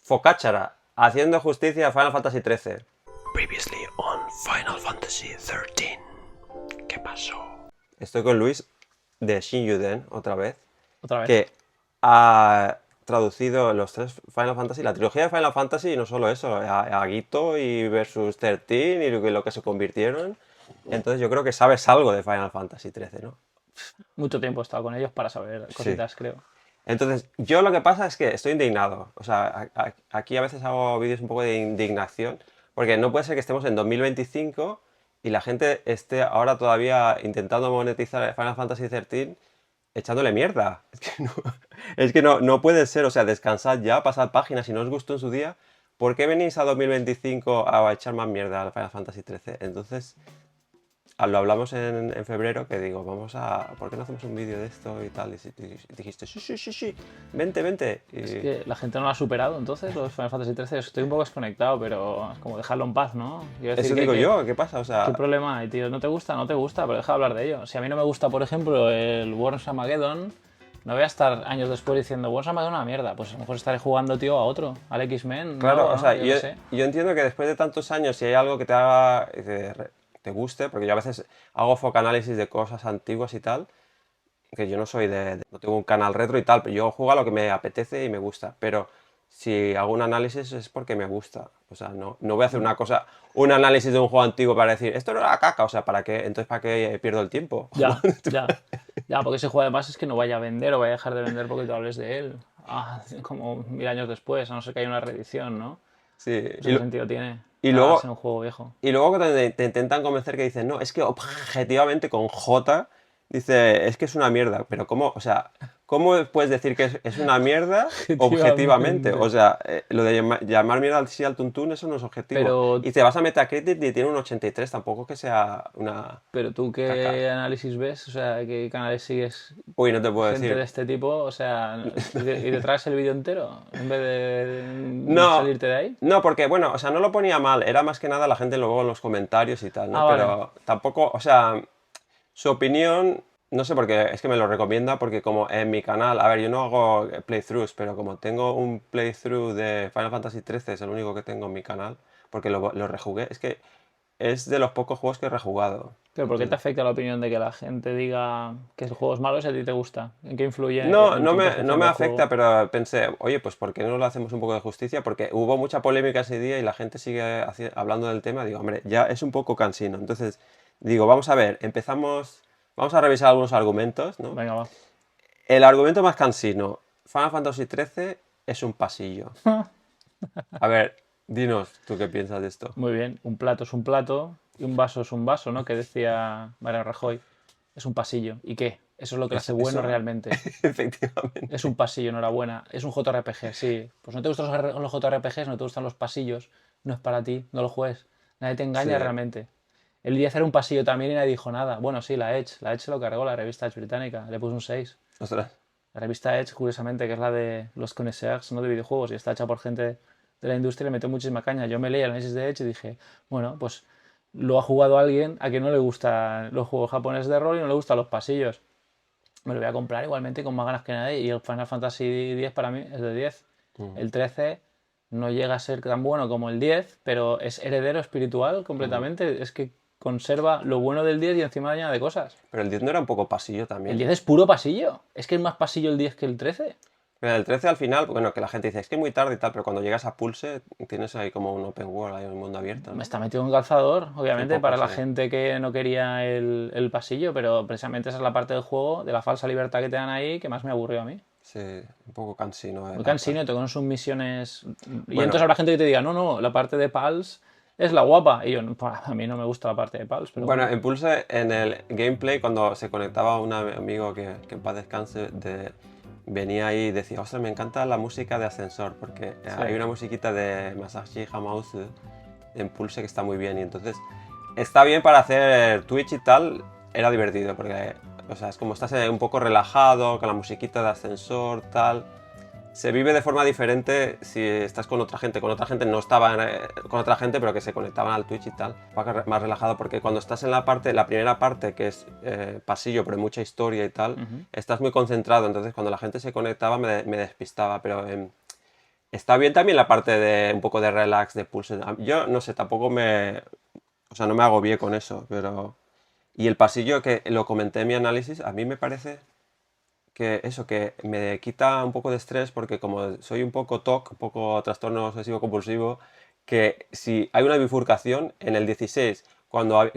Focaccia, haciendo justicia a Final Fantasy XIII. Previously on Final Fantasy XIII. ¿Qué pasó? Estoy con Luis de Shinyuden, otra vez. Otra vez. Que ha traducido los 3 Final Fantasy, la trilogía de Final Fantasy, y no solo eso, a Gito y versus 13 y lo que se convirtieron. Entonces yo creo que sabes algo de Final Fantasy XIII, ¿no? Mucho tiempo he estado con ellos para saber cositas, creo. Entonces, yo lo que pasa es que estoy indignado. O sea, aquí a veces hago vídeos un poco de indignación, porque no puede ser que estemos en 2025 y la gente esté ahora todavía intentando monetizar Final Fantasy XIII echándole mierda. Es que no puede ser. O sea, descansad ya, pasad páginas si no os gustó en su día. ¿Por qué venís a 2025 a echar más mierda al Final Fantasy XIII? Entonces, lo hablamos en febrero, que digo, ¿por qué no hacemos un vídeo de esto y tal? Y dijiste, sí, vente. Y... Es que la gente no lo ha superado, entonces, los Final Fantasy XIII. Estoy un poco desconectado, pero es como dejarlo en paz, ¿no? Eso digo yo, ¿qué pasa? O sea... ¿Qué problema hay, tío? ¿No te gusta? No te gusta, pero deja de hablar de ello. Si a mí no me gusta, por ejemplo, el Worms Armageddon, no voy a estar años después diciendo, Worms Armageddon es una mierda. Pues a lo mejor estaré jugando, tío, a otro, al X-Men. Claro, no, o sea, yo qué sé. yo entiendo que después de tantos años, si hay algo que te haga... te guste, porque yo a veces hago focanálisis de cosas antiguas y tal, que yo no soy no tengo un canal retro y tal, pero yo juego a lo que me apetece y me gusta, pero si hago un análisis es porque me gusta, o sea, no voy a hacer un análisis de un juego antiguo para decir, esto no era caca, o sea, entonces ¿para qué pierdo el tiempo? Ya, porque ese juego además es que no vaya a vender o vaya a dejar de vender porque tú hables de él. Como 1000 años después, a no ser que haya una reedición, ¿no? Sí, ¿Qué sentido tiene? y luego, en un juego viejo. Y luego te intentan convencer que dicen, no, es que objetivamente con J, dice, es que es una mierda. Pero ¿cómo? O sea, ¿cómo puedes decir que es una mierda objetivamente? O sea, lo de llamar mierda así al tuntún, eso no es objetivo. Pero... Y te vas a Metacritic y tiene un 83, tampoco que sea una... Pero tú, ¿qué caca. análisis ves? O sea, ¿qué canales sigues? Uy, no te puedo Gente decir. de este tipo, o sea, ¿y detrás el vídeo entero? En vez de No, salirte de ahí. no, porque bueno, o sea, no lo ponía mal, era más que nada la gente luego en los comentarios y tal, ¿no? Vale. Pero tampoco, o sea, su opinión, no sé por qué, es que me lo recomienda porque como en mi canal, a ver, yo no hago playthroughs, pero como tengo un playthrough de Final Fantasy XIII, es el único que tengo en mi canal, porque lo rejugué, es que es de los pocos juegos que he rejugado. ¿Pero por qué te afecta la opinión de que la gente diga que el juego es malo si a ti te gusta? ¿En qué influye No, en no tu me, percepción no me del afecta, juego? pero pensé, oye, pues ¿por qué no le hacemos un poco de justicia? Porque hubo mucha polémica ese día y la gente sigue hablando del tema. Digo, hombre, ya es un poco cansino. Entonces, digo, vamos a ver, vamos a revisar algunos argumentos, ¿no? Venga, va. El argumento más cansino, Final Fantasy XIII es un pasillo. A ver, dinos tú qué piensas de esto. Muy bien, un plato es un plato y un vaso es un vaso, ¿no? Que decía Mariano Rajoy. Es un pasillo. ¿Y qué? Eso es lo que lo hace bueno realmente. Efectivamente. Es un pasillo, enhorabuena. Es un JRPG, sí. Pues no te gustan los JRPGs, no te gustan los pasillos, no es para ti, no lo juegues. Nadie te engaña Sí. realmente. El 10 era un pasillo también y nadie dijo nada. Bueno, sí, la Edge se lo cargó, la revista Edge británica. Le puso un 6. Ostras. La revista Edge, curiosamente, que es la de los connoisseurs, no de videojuegos, y está hecha por gente de la industria, le metió muchísima caña. Yo me leí el análisis de Edge y dije, bueno, pues lo ha jugado alguien a quien no le gustan los juegos japoneses de rol y no le gustan los pasillos. Me lo voy a comprar igualmente con más ganas que nadie. Y el Final Fantasy X para mí es de 10. El 13 no llega a ser tan bueno como el 10, pero es heredero espiritual completamente. Es que conserva lo bueno del 10 y encima añade cosas. Pero el 10 no era un poco pasillo también. El 10 es puro pasillo. Es que es más pasillo el 10 que el 13. Mira, el 13 al final, bueno, que la gente dice, es que es muy tarde y tal, pero cuando llegas a Pulse tienes ahí como un open world, hay un mundo abierto, ¿no? Me está metido un calzador, obviamente, poco, para la sí. gente que no quería el pasillo, pero precisamente esa es la parte del juego, de la falsa libertad que te dan ahí, que más me aburrió a mí. Sí, un poco cansino. Muy cansino, te con sus misiones. Y Bueno. entonces habrá gente que te diga, no, la parte de Pals es la guapa. Y yo, a mí no me gusta la parte de Pals, pero Bueno, en Pulse, en el gameplay, cuando se conectaba un amigo que en paz descanse, venía ahí y decía, ostras, me encanta la música de ascensor, porque hay una musiquita de Masashi Hamauzu en Pulse que está muy bien, y entonces está bien para hacer Twitch y tal, era divertido, porque, o sea, es como estás un poco relajado, con la musiquita de ascensor, tal. Se vive de forma diferente si estás con otra gente. Con otra gente no estaba con otra gente, pero que se conectaban al Twitch y tal. Más relajado, porque cuando estás en la primera parte, que es pasillo, pero hay mucha historia y tal, estás muy concentrado. Entonces, cuando la gente se conectaba, me despistaba. Pero está bien también la parte de un poco de relax, de pulso. Yo no sé, tampoco me... O sea, no me agobié con eso, pero... Y el pasillo, que lo comenté en mi análisis, a mí me parece que eso, que me quita un poco de estrés porque como soy un poco TOC, un poco trastorno obsesivo compulsivo, que si hay una bifurcación en el 16,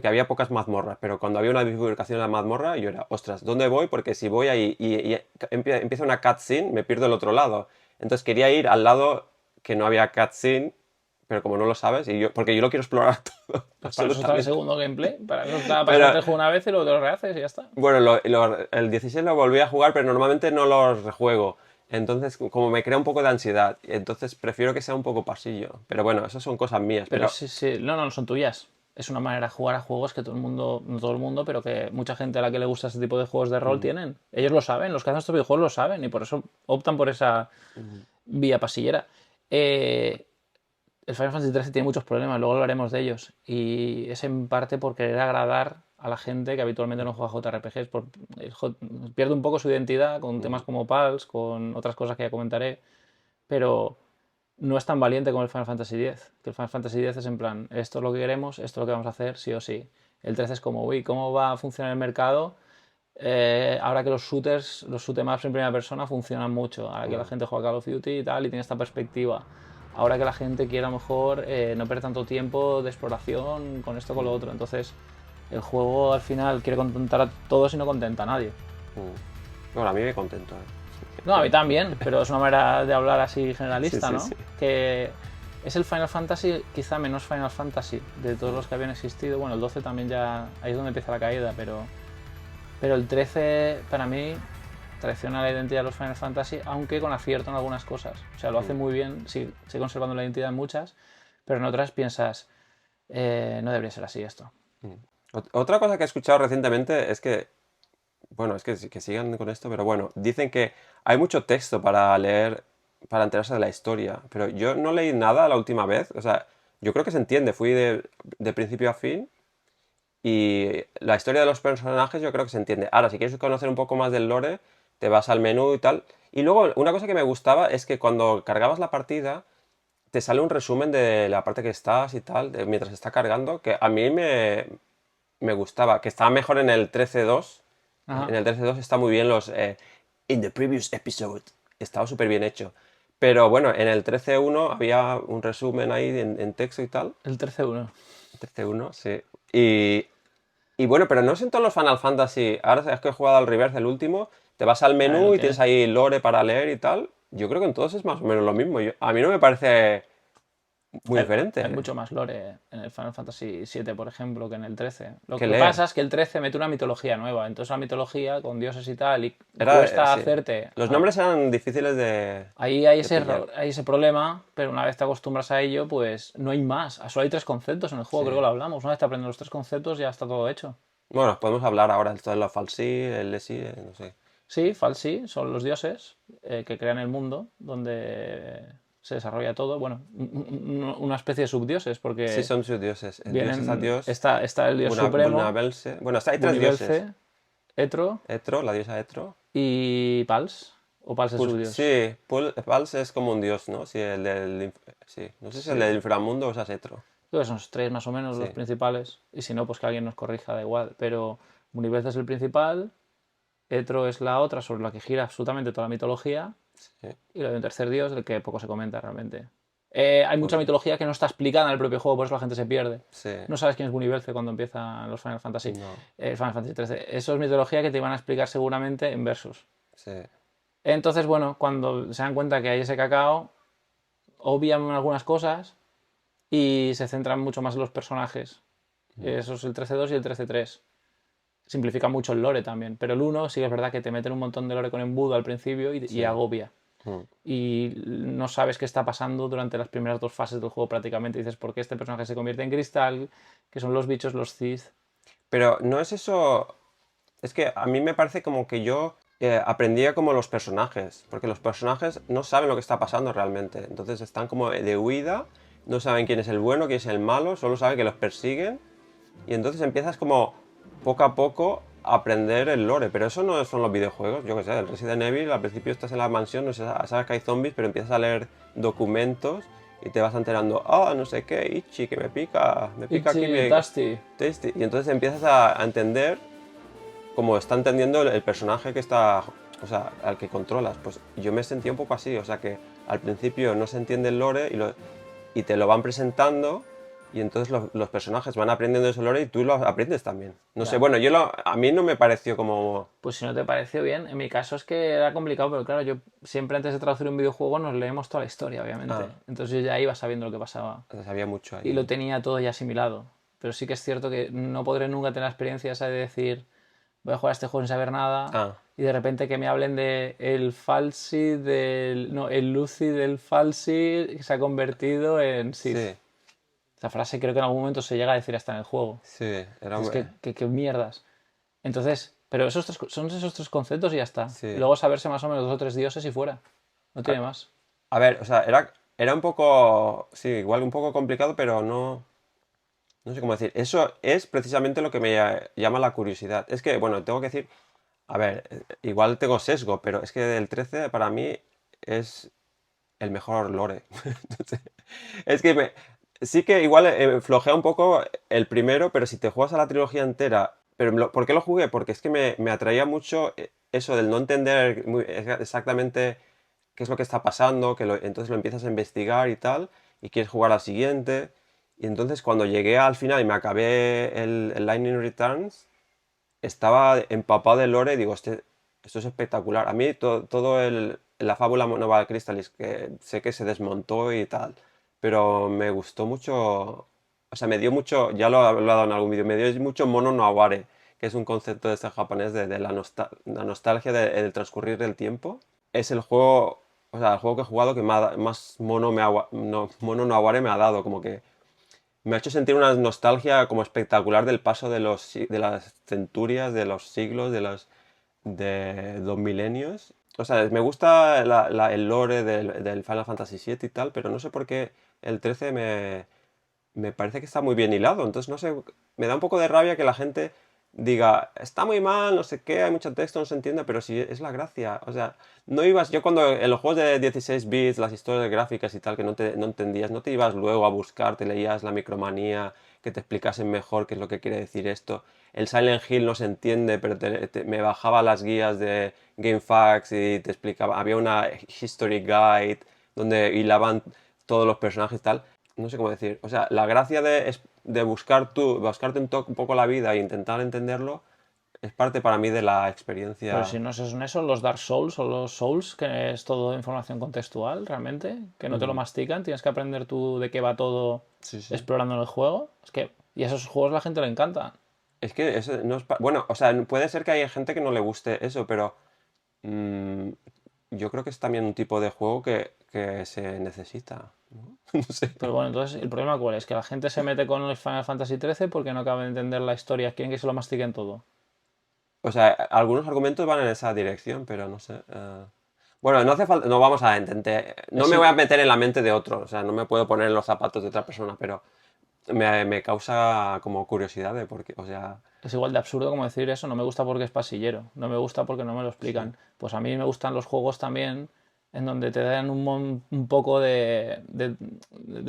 que había pocas mazmorras, pero cuando había una bifurcación en la mazmorra, yo era, ostras, ¿dónde voy? Porque si voy ahí y empieza una cutscene, me pierdo el otro lado. Entonces quería ir al lado que no había cutscene, pero como no lo sabes, porque yo lo quiero explorar todo, Pues para eso está el absolutamente. segundo gameplay. Para eso está Pero pasarte el juego una vez y luego te lo rehaces y ya está. bueno, el 16 lo volví a jugar, pero normalmente no lo rejuego. Entonces, como me crea un poco de ansiedad, entonces prefiero que sea un poco pasillo. Pero bueno, eso son cosas mías. Pero Pero sí, sí, no, no, no son tuyas. Es una manera de jugar a juegos que todo el mundo, no todo el mundo, pero que mucha gente a la que le gusta este tipo de juegos de rol tienen. Ellos lo saben, los que hacen estos videojuegos lo saben y por eso optan por esa vía pasillera. Eh, el Final Fantasy XIII tiene muchos problemas, luego hablaremos de ellos. Y es en parte por querer agradar a la gente que habitualmente no juega JRPGs. Pierde un poco su identidad con temas como Pulse, con otras cosas que ya comentaré, pero no es tan valiente como el Final Fantasy X. Que el Final Fantasy X es en plan, esto es lo que queremos, esto es lo que vamos a hacer, sí o sí. El 13 es como, uy, ¿cómo va a funcionar el mercado? Ahora que los shooters, los shoot 'em ups en primera persona funcionan mucho, ahora que la gente juega Call of Duty y tal y tiene esta perspectiva, ahora que la gente quiere a lo mejor no perder tanto tiempo de exploración con esto con lo otro, entonces el juego al final quiere contentar a todos y no contenta a nadie. bueno, a mí me contento. ¿Eh? No, a mí también, pero es una manera de hablar así Sí, generalista, sí, ¿no? sí. Que es el Final Fantasy quizá menos Final Fantasy de todos los que habían existido. Bueno, el 12 también ya, ahí es donde empieza la caída, pero el 13 para mí traiciona la identidad de los Final Fantasy, aunque con acierto en algunas cosas. O sea, lo hace muy bien, sigue conservando la identidad en muchas, pero en otras piensas, no debería ser así esto. Otra cosa que he escuchado recientemente es que, bueno, es que sigan con esto, pero bueno, dicen que hay mucho texto para leer, para enterarse de la historia, pero yo no leí nada la última vez, o sea, yo creo que se entiende, fui de principio a fin. Y la historia de los personajes yo creo que se entiende. Ahora, si quieres conocer un poco más del lore, te vas al menú y tal. Y luego, una cosa que me gustaba es que cuando cargabas la partida, te sale un resumen de la parte que estás y tal, mientras está cargando, que a mí me gustaba, que estaba mejor en el 13.2. En Ajá. el 13.2 está muy bien los In the previous episode. Estaba súper bien hecho. Pero bueno, en el 13.1 había un resumen ahí en texto y tal. El 13-1. 13.1, sí. Y bueno, pero no es en todos los Final Fantasy. Ahora es que he jugado al reverse, el último. Te vas al Ahí lo menú y tienes tienes. ahí lore para leer y tal. Yo creo que en todos es más o menos lo mismo. A mí no me parece muy Hay diferente. mucho más lore en el Final Fantasy VII, por ejemplo, que en el 13. Lo Que que leer. pasa es que el 13 mete una mitología nueva. Entonces la mitología con dioses y tal, y Era, cuesta sí. hacerte. Los nombres eran difíciles de, Ahí hay de ese pillar. error, hay ese problema, pero una vez te acostumbras a ello, pues no hay más. Solo hay tres conceptos en el juego, Sí. creo que lo hablamos. Una vez te aprendes los tres conceptos, ya está todo hecho. Bueno, podemos hablar ahora esto de la Falsi, el Lesi, no sé. Sí, Falsi son los dioses que crean el mundo donde se desarrolla todo. Bueno, una especie de subdioses, Sí, porque son sus dioses. El dios es a vienen. dios, Está el dios supremo, Bunabelse. Bueno, hay tres dioses. Bunibelce, Etro Etro, la diosa Etro. y Pals. O Pals es su dios. Sí, Pulse es como un dios, ¿no? Sí, sí. No sé si es el Sí. del inframundo o esa es Etro. Creo que son los tres más o menos Sí, los principales. Y si no, pues que alguien nos corrija, da igual. Pero Muniverse es el principal, Etro es la otra sobre la que gira absolutamente toda la mitología. sí. Y lo de un tercer dios, del que poco se comenta realmente. Hay mucha Bueno, mitología que no está explicada en el propio juego, por eso la gente se pierde. sí. No sabes quién es Muniverse cuando empiezan los Final Fantasy. No, Final Fantasy 13. Eso es mitología que te iban a explicar seguramente en versus. sí. Entonces, bueno, cuando se dan cuenta que hay ese cacao, obvian algunas cosas y se centran mucho más en los personajes. Eso es el 13.2 y el 13.3. Simplifica mucho el lore también, pero el 1 sí que es verdad que te meten un montón de lore con embudo al principio y Sí. agobia. Mm. Y no sabes qué está pasando durante las primeras dos fases del juego prácticamente. Dices, ¿por qué este personaje se convierte en cristal? Que son los bichos, los Sith. Pero no es eso. Es que a mí me parece como que yo aprendía como los personajes. Porque los personajes no saben lo que está pasando realmente. Entonces están como de huida. No saben quién es el bueno, quién es el malo. Solo saben que los persiguen. Y entonces empiezas como poco a poco aprender el lore, pero eso no son los videojuegos. Yo qué sé, el Resident Evil, al principio estás en la mansión, no sé, sabes que hay zombies, pero empiezas a leer documentos y te vas enterando, no sé qué, Ichi, que me pica aquí, Itchy, Tasty. tasty. Y entonces empiezas a entender cómo está entendiendo el personaje que está, o sea, al que controlas. Pues yo me sentí un poco así, o sea, que al principio no se entiende el lore y te lo van presentando. Y entonces los personajes van aprendiendo ese lore y tú lo aprendes también. No sé, Ya. bueno, a mí no me pareció como... Pues si no te pareció bien, en mi caso es que era complicado, pero claro, yo siempre antes de traducir un videojuego nos leemos toda la historia, obviamente. Entonces yo ya iba sabiendo lo que pasaba Sabía mucho y lo ahí. tenía todo ya asimilado. Pero sí que es cierto que no podré nunca tener la experiencia esa de decir, voy a jugar a este juego sin saber nada Ah, y de repente que me hablen de el Falsi del... No, el Lucy del Falsi que se ha convertido en Sith. sí, Esa frase creo que en algún momento se llega a decir hasta en el juego. sí, era... Es que mierdas. Entonces, pero son esos tres conceptos y ya está. Y Sí. luego saberse más o menos 2 o 3 dioses y fuera. No tiene más. A ver, o sea, era un poco... Sí, igual un poco complicado, pero no... No sé cómo decir. Eso es precisamente lo que me llama la curiosidad. Es que, bueno, tengo que decir... A ver, igual tengo sesgo, pero es que el 13 para mí es el mejor lore. No sé. Es que sí que igual flojea un poco el primero, pero si te juegas a la trilogía entera... Pero ¿por qué lo jugué? Porque es que me atraía mucho eso del no entender exactamente qué es lo que está pasando, entonces lo empiezas a investigar y tal, y quieres jugar al siguiente. Y entonces cuando llegué al final y me acabé el Lightning Returns, estaba empapado de lore y digo, esto es espectacular. A mí la fábula Nova Crystallis, que sé que se desmontó y tal, pero me gustó mucho, o sea, me dio mucho, ya lo he hablado en algún vídeo, me dio mucho mono no aware, que es un concepto de este japonés de la nostalgia del transcurrir del tiempo. Es el juego, o sea, el juego que he jugado que más mono no aware me ha dado, como que me ha hecho sentir una nostalgia como espectacular del paso de las centurias, de los siglos, de los milenios. O sea, me gusta el lore del Final Fantasy VII y tal, pero no sé por qué el 13 me parece que está muy bien hilado. Entonces, no sé, me da un poco de rabia que la gente diga, está muy mal, no sé qué, hay mucho texto, no se entiende, pero sí es la gracia. O sea, no ibas, yo cuando en los juegos de 16 bits, las historias gráficas y tal, que no entendías, no te ibas luego a buscar, te leías la micromanía, que te explicasen mejor qué es lo que quiere decir esto. El Silent Hill no se entiende, pero me bajaba las guías de GameFAQs y te explicaba, había una History Guide donde hilaban todos los personajes y tal. No sé cómo decir. O sea, la gracia de buscarte un poco la vida e intentar entenderlo es parte para mí de la Pero si experiencia. no son esos los Dark Souls o los Souls, que es todo información contextual realmente, que no te lo Mm, mastican, tienes que aprender tú de qué va todo sí, sí. explorando en el juego. Es que, y a esos juegos a la gente le encantan. Es que eso no es bueno, o sea, puede ser que haya gente que no le guste eso, pero mm, yo creo que es también un tipo de juego que se necesita, ¿no? No sé. Pero bueno, entonces, ¿el problema cuál es? Que la gente se mete con el Final Fantasy XIII porque no acaba de entender la historia, quieren que se lo mastiquen todo. O sea, algunos argumentos van en esa dirección, pero no sé. Bueno, no hace falta, no vamos a intentar, no Es, me voy a i- meter en la mente de otro, o sea, no me puedo poner en los zapatos de otra persona, pero me causa como curiosidad de por qué, o sea, es igual de absurdo como decir eso, no me gusta porque es pasillero, no me gusta porque no me lo sí. explican. Pues a mí me gustan los juegos también en donde te dan un poco de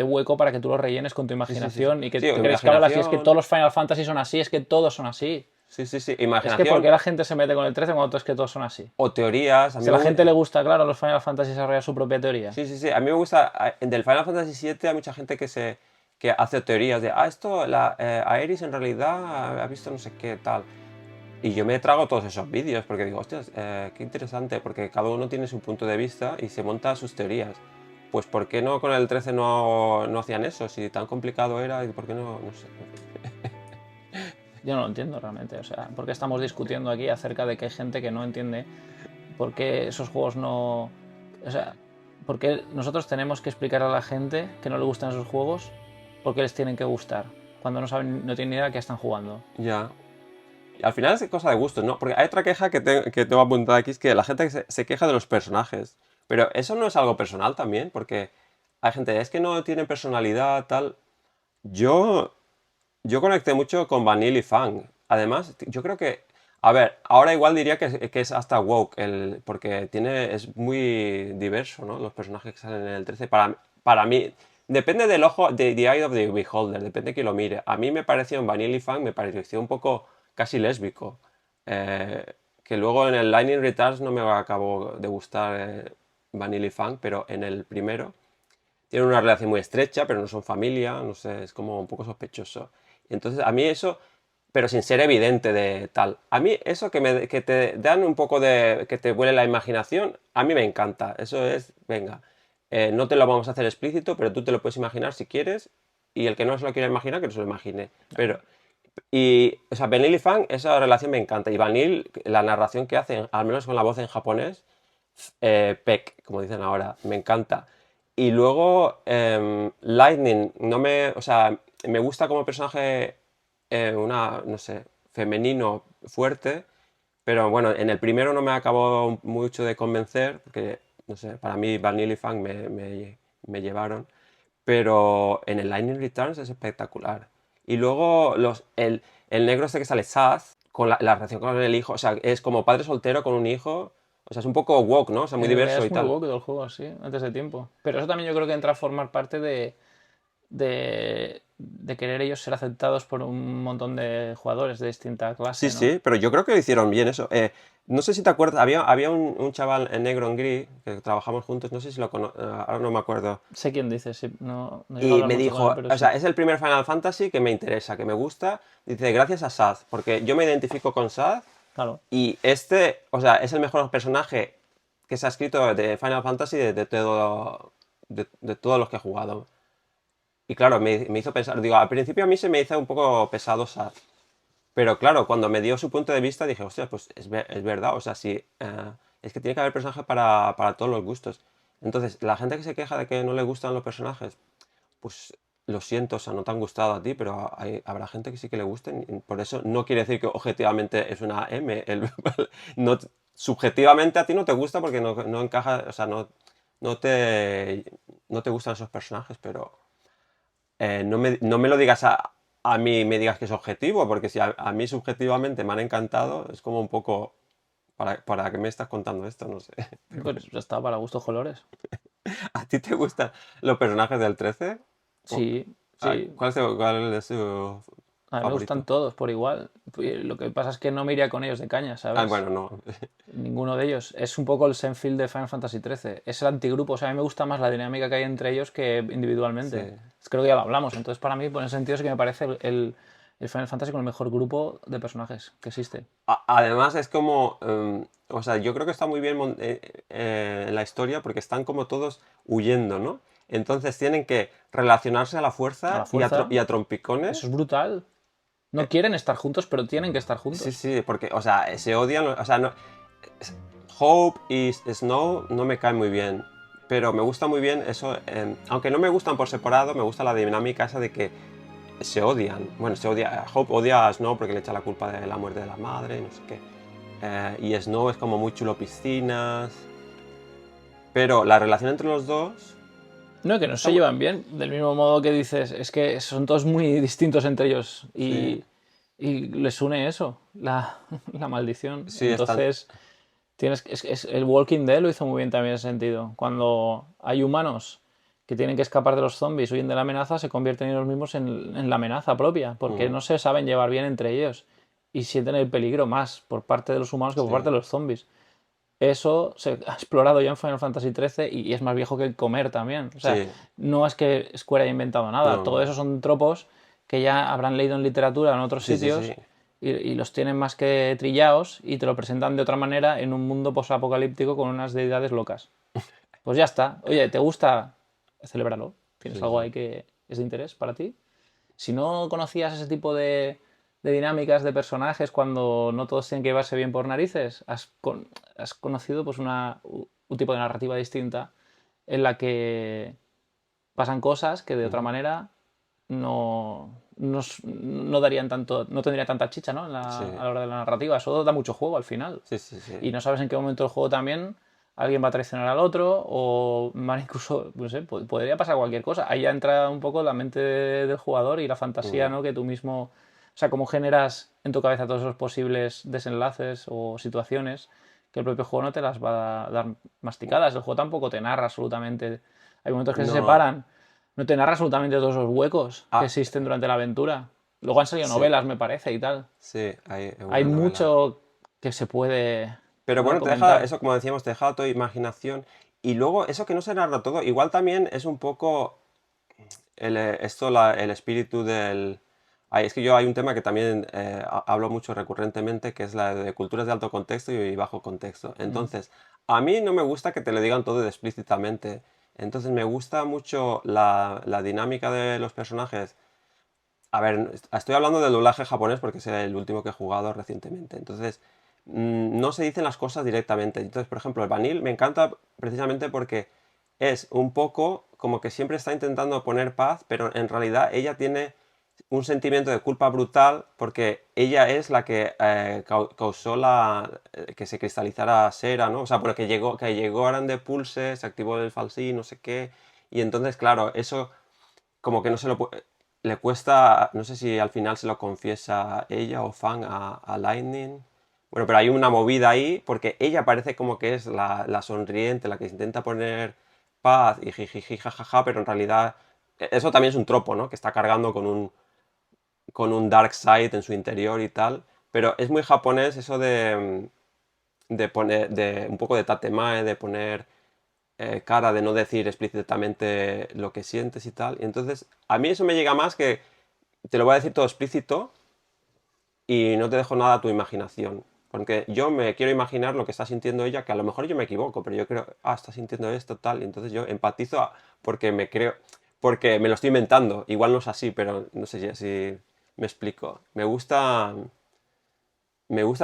hueco para que tú lo rellenes con tu Sí, sí, sí, sí. imaginación y que Sí, te crees que hablas y es que todos imaginación. los Final Fantasy son así, es que todos son así. Sí, sí, sí. Es que ¿por Imaginación qué la gente se mete con el 13 cuando es que todos son así? o teorías. A mí Si a me la gente gusta. le gusta, claro, a los Final Fantasy desarrollar su propia teoría. Sí, sí, sí. A mí me gusta. Del Final Fantasy VII hay mucha gente que hace teorías de, esto, Aeris en realidad ha visto no sé qué tal. Y yo me trago todos esos vídeos porque digo, hostias, qué interesante, porque cada uno tiene su punto de vista y se monta sus teorías. Pues ¿por qué no con el 13 no hacían eso? Si tan complicado era, ¿y por qué no? No sé. Yo no lo entiendo realmente. O sea, ¿por qué estamos discutiendo aquí acerca de que hay gente que no entiende por qué esos juegos no. O sea, por qué nosotros tenemos que explicar a la gente que no le gustan esos juegos por qué les tienen que gustar cuando no saben, no tienen ni idea de qué están jugando? Ya. Y al final es cosa de gustos, ¿no? Porque hay otra queja que tengo apuntada aquí, es que la gente se queja de los personajes. Pero eso no es algo personal también, porque hay gente, es que no tienen personalidad, tal. Yo, yo conecté mucho con Vanille y Fang. Además, yo creo que A ver, ahora igual diría que es hasta woke, porque es muy diverso, ¿no? Los personajes que salen en el 13. Para mí, depende del ojo, de the eye of the beholder, depende de quién lo mire. A mí me pareció en Vanilla Fang, me pareció un poco casi lésbico. Eh, que luego en el Lightning Returns no me acabó de gustar Vanilla Fang, pero en el primero tienen una relación muy estrecha, pero no son familia, no sé, es como un poco sospechoso. Y entonces a mí eso, pero sin ser evidente de tal, a mí eso que te dan un poco de, que te vuele la imaginación, a mí me encanta. Eso es, venga, no te lo vamos a hacer explícito, pero tú te lo puedes imaginar si quieres, y el que no se lo quiera imaginar, que no se lo imagine. Pero, o sea, Vanille y Fang, esa relación me encanta. Y Vanille, la narración que hacen, al menos con la voz en japonés, Peck, como dicen ahora, me encanta. Y luego Lightning, o sea, me gusta como personaje no sé, femenino fuerte, pero bueno, en el primero no me acabó mucho de convencer, porque, no sé, para mí Vanilla y Fang me llevaron, pero en el Lightning Returns es espectacular. Y luego el negro este que sale Saz, con la relación con el hijo, o sea, es como padre soltero con un hijo, o sea, es un poco woke, ¿no? O sea, muy En realidad diverso y es muy tal. woke del juego, sí, antes de tiempo. Pero eso también yo creo que entra a formar parte de querer ellos ser aceptados por un montón de jugadores de distinta Sí, clase, ¿no? sí, pero yo creo que lo hicieron bien eso. No sé si te acuerdas, había un chaval en negro en gris que trabajamos juntos, no sé si ahora no me acuerdo. Sé quién dice, sí, no, no llego a Y hablar me mucho con él, dijo, pero o sí. sea, es el primer Final Fantasy que me interesa, que me gusta. Dice, gracias a Saz, porque yo me identifico con Saz Claro. y o sea, es el mejor personaje que se ha escrito de Final Fantasy de todos los que he jugado. Y claro, me hizo pensar, digo, al principio a mí se me hizo un poco pesado Saz. Pero claro, cuando me dio su punto de vista dije, hostia, pues es verdad, o sea, sí, es que tiene que haber personajes para todos los gustos. Entonces, la gente que se queja de que no le gustan los personajes, pues lo siento, o sea, no te han gustado a ti, pero habrá gente que sí que le gusten. Y por eso no quiere decir que objetivamente es una M. No, subjetivamente a ti no te gusta porque no encaja, o sea, no te, no te gustan esos personajes, pero no me lo digas a mí, me digas que es objetivo, porque si a mí subjetivamente me han encantado, es como un poco, ¿para qué me estás contando esto? No sé. Pues ya está, para gustos colores. ¿A ti te gustan los personajes del 13? ¿O- Sí, sí. cuál es tu A mí me gustan favorito? todos por igual. Lo que pasa es que no me iría con ellos de caña, Ah, ¿sabes? bueno, no. Ninguno de ellos. Es un poco el Senfield de Final Fantasy XIII. Es el antigrupo. O sea, a mí me gusta más la dinámica que hay entre ellos que Sí. individualmente. Creo que ya lo hablamos. Entonces, para mí, por ese sentido, sí que me parece el Final Fantasy con el mejor grupo de personajes que existe. Además es como, o sea, yo creo que está muy bien en la historia porque están como todos huyendo, ¿no? Entonces tienen que relacionarse a la A la fuerza fuerza, y a eso trompicones. es brutal. No quieren estar juntos, pero tienen que estar Sí, juntos. sí, porque, o sea, se odian, o sea, Hope y Snow no me caen muy bien, pero me gusta muy bien eso, aunque no me gustan por separado, me gusta la dinámica esa de que se odian. Bueno, Hope odia a Snow porque le echa la culpa de la muerte de la madre, no sé qué. Y Snow es como muy chulo piscinas, pero la relación entre los dos No, que no está se llevan bien. Del mismo modo que dices, es que son todos muy distintos entre ellos. sí, Y les une eso, la maldición. sí, están, Entonces, el Walking Dead lo hizo muy bien también en ese sentido. Cuando hay humanos que tienen que escapar de los zombies, huyen de la amenaza, se convierten ellos mismos en la amenaza propia, porque mm, no se saben llevar bien entre ellos y sienten el peligro más por parte de los humanos que por sí, parte de los zombies. Eso se ha explorado ya en Final Fantasy XIII y es más viejo que el comer también. O sea, sí, no es que Square haya inventado nada, no, todo no, eso son tropos que ya habrán leído en literatura en otros sí, sí, sí. sitios y los tienen más que trillados y te lo presentan de otra manera en un mundo posapocalíptico con unas deidades locas. Pues ya está. Oye, ¿te gusta? Celébralo. ¿Tienes Sí, algo sí. ahí que es de interés para ti? Si no conocías ese tipo de dinámicas de personajes cuando no todos tienen que llevarse bien por narices, has conocido pues un tipo de narrativa distinta en la que pasan cosas que de otra Ujú. manera no darían tanto, no tendría tanta chicha, ¿no? Sí, A la hora de la narrativa. Eso da mucho juego al final. sí, sí, sí. Y no sabes en qué momento del juego también alguien va a traicionar al otro o van incluso, no sé, podría pasar cualquier cosa. Ahí ya entra un poco la mente del jugador y la fantasía, Mm. ¿no? Que tú mismo O sea, cómo generas en tu cabeza todos esos posibles desenlaces o situaciones que el propio juego no te las va a dar masticadas. El juego tampoco te narra absolutamente. Hay momentos que se No. separan, no te narra absolutamente todos los huecos que Ah, existen durante la aventura. Luego han salido sí, novelas, me parece, y tal. sí, hay Hay una novela. mucho que se puede, Pero ¿no?, bueno, te deja, comentar. eso como decíamos, te deja a tu imaginación. Y luego, eso que no se narra todo, igual también es un poco el espíritu del... Ay, es que yo hay un tema que también hablo mucho recurrentemente, que es la de culturas de alto contexto y bajo contexto. Mm. Entonces, a mí no me gusta que te lo digan todo explícitamente. Entonces, me gusta mucho la dinámica de los personajes. A ver, estoy hablando del doblaje japonés porque es el último que he jugado recientemente. Entonces, no se dicen las cosas directamente. Entonces, por ejemplo, el Vanille me encanta precisamente porque es un poco como que siempre está intentando poner paz, pero en realidad ella tiene un sentimiento de culpa brutal porque ella es la que causó que se cristalizara Sera, ¿no? O sea, porque llegó Aran de Pulse, se activó el falsí, no sé qué. Y entonces, claro, eso como que no se lo le cuesta, no sé si al final se lo confiesa ella o Fang a Lightning. Bueno, pero hay una movida ahí porque ella parece como que es la sonriente, la que intenta poner paz y jijiji jajaja, pero en realidad eso también es un tropo, ¿no? Que está cargando con un dark side en su interior y tal. Pero es muy japonés eso de poner, de un poco de tatemae, de poner cara, de no decir explícitamente lo que sientes y tal. Y entonces, a mí eso me llega más que te lo voy a decir todo explícito y no te dejo nada a tu imaginación. Porque yo me quiero imaginar lo que está sintiendo ella, que a lo mejor yo me equivoco, pero yo creo, está sintiendo esto, tal, y entonces yo empatizo porque me creo, porque me lo estoy inventando. Igual no es así, pero no sé si me explico. Me gusta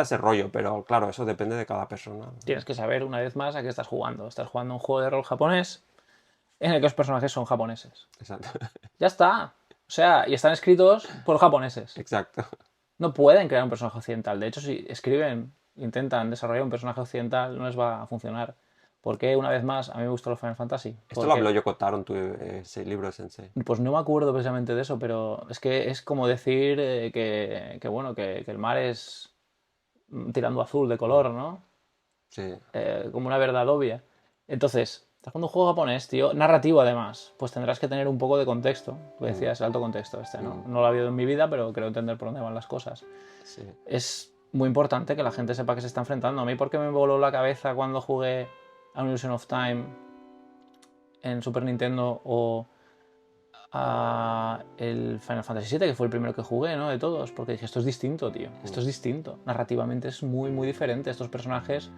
ese rollo, pero claro, eso depende de cada persona. Tienes que saber una vez más a qué estás jugando. Estás jugando un juego de rol japonés en el que los personajes son japoneses. Exacto. Ya está. O sea, y están escritos por japoneses. Exacto. No pueden crear un personaje occidental. De hecho, si escriben, intentan desarrollar un personaje occidental, no les va a funcionar. ¿Por qué? Una vez más, a mí me gustó los Final Fantasy. Esto lo habló Porque, Yoko Taro en tu ese libro de Sensei. pues no me acuerdo precisamente de eso, pero es que es como decir bueno, que el mar es tirando azul de Mm. color, ¿no? Sí. Como una verdad obvia. Entonces, estás jugando un juego japonés, tío, narrativo además, pues tendrás que tener un poco de contexto. Tú Mm, decías, el alto contexto este, ¿no? mm, No lo ha habido en mi vida, pero creo entender por dónde van las cosas. sí. Es muy importante que la gente sepa que se está enfrentando. A mí, porque me voló la cabeza cuando jugué a Un Illusion of Time en Super Nintendo o a el Final Fantasy VII, que fue el primero que jugué, ¿no? De todos, porque dije, esto es distinto, tío. Esto Mm, es distinto. Narrativamente es muy, muy diferente. Estos personajes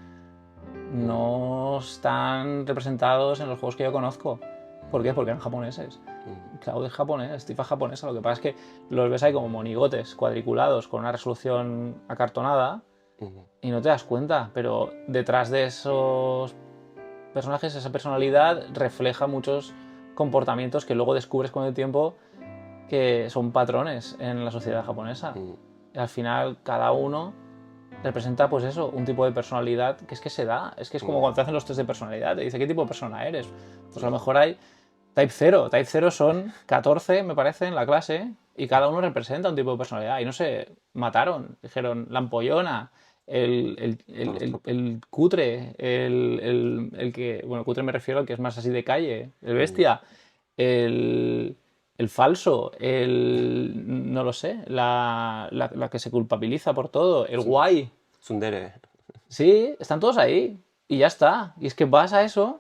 mm, no están representados en los juegos que yo conozco. ¿Por qué? Porque eran japoneses. mm, Cloud es japonés, Tifa es japonesa. Lo que pasa es que los ves ahí como monigotes cuadriculados con una resolución acartonada mm, y no te das cuenta. Pero detrás de esos personajes, esa personalidad refleja muchos comportamientos que luego descubres con el tiempo que son patrones en la sociedad japonesa. mm, Y al final, cada uno representa, pues eso, un tipo de personalidad que es que se da. Es que es como mm, cuando te hacen los test de personalidad, te dice qué tipo de persona eres. Pues a lo sí. mejor hay Type 0. Type 0 son 14, me parece, en la clase, y cada uno representa un tipo de personalidad. Y no sé, mataron, dijeron la ampollona, Todos los tropos. el cutre, el que, bueno, cutre me refiero al que es más así de calle, el Mm, bestia, el, el falso, no lo sé, la que se culpabiliza por todo, el tsun- guay. Tsundere. Sí, están todos ahí. Y ya está. Y es que vas a eso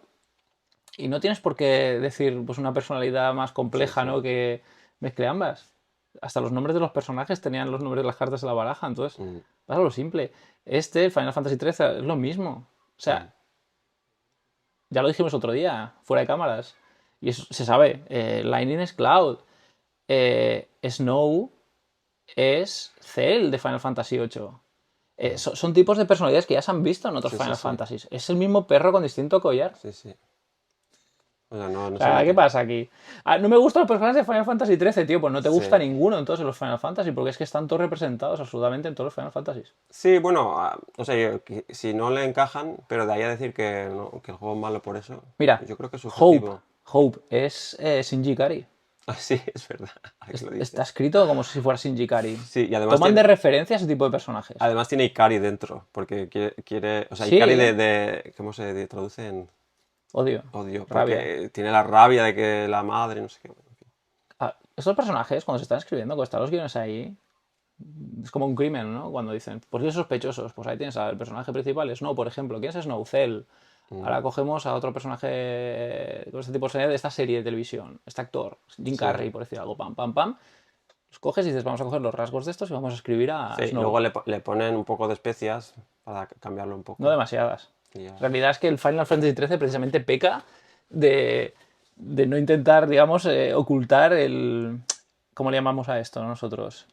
y no tienes por qué decir pues una personalidad más Sí, compleja, sí. ¿no? Que mezcle ambas. Hasta los nombres de los personajes tenían los nombres de las cartas de la baraja. Entonces, Mm, vas a lo simple. Este, el Final Fantasy XIII, es lo mismo. O mm, sea, ya lo dijimos otro día, fuera de cámaras. Y eso se sabe. Lightning es Cloud. Snow es Cell de Final Fantasy VIII. mm. Son tipos de personalidades que ya se han visto en otros Sí, sí, Final sí. Fantasies. Es el mismo perro con distinto collar. Sí, sí. O sea, no, O no se sea, ¿qué mete. pasa aquí? Ah, no me gustan los personajes de Final Fantasy XIII, tío. Pues no te Sí. gusta ninguno entonces los Final Fantasy, porque es que están todos representados absolutamente en todos los Final Fantasies. Sí, bueno, o sea, si no le encajan, pero de ahí a decir que, que el juego es malo por eso, Mira, yo creo que es Hope. subjetivo. Hope es Shinji Ikari. Ah, sí, es verdad. Ahora que lo dices. Está escrito como si fuera Shinji Ikari. Sí, y además Toman de referencia a ese tipo de personajes. además tiene Ikari dentro, porque o sea, Sí, Ikari ¿cómo se traduce en odio, odio? rabia. Porque tiene la rabia de que la madre, no sé qué. Bueno, en fin. Estos personajes, cuando se están escribiendo, cuando están los guiones ahí, es como un crimen, ¿no? Cuando dicen, ¿por qué sospechosos? Pues ahí tienes al personaje principal, Snow, por ejemplo. ¿Quién es Snow? Cell. Ahora cogemos a otro personaje con este tipo de esta serie de televisión, este actor, Jim Sí. Carrey, por decir algo, pam, pam, pam. Los coges y dices, vamos a coger los rasgos de estos y vamos a escribir a Sí, Snow. luego le ponen un poco de especias para cambiarlo un poco. No demasiadas. Y ya. La realidad es que el Final Fantasy XIII precisamente peca de no intentar, digamos, ocultar el... ¿Cómo le llamamos a esto nosotros?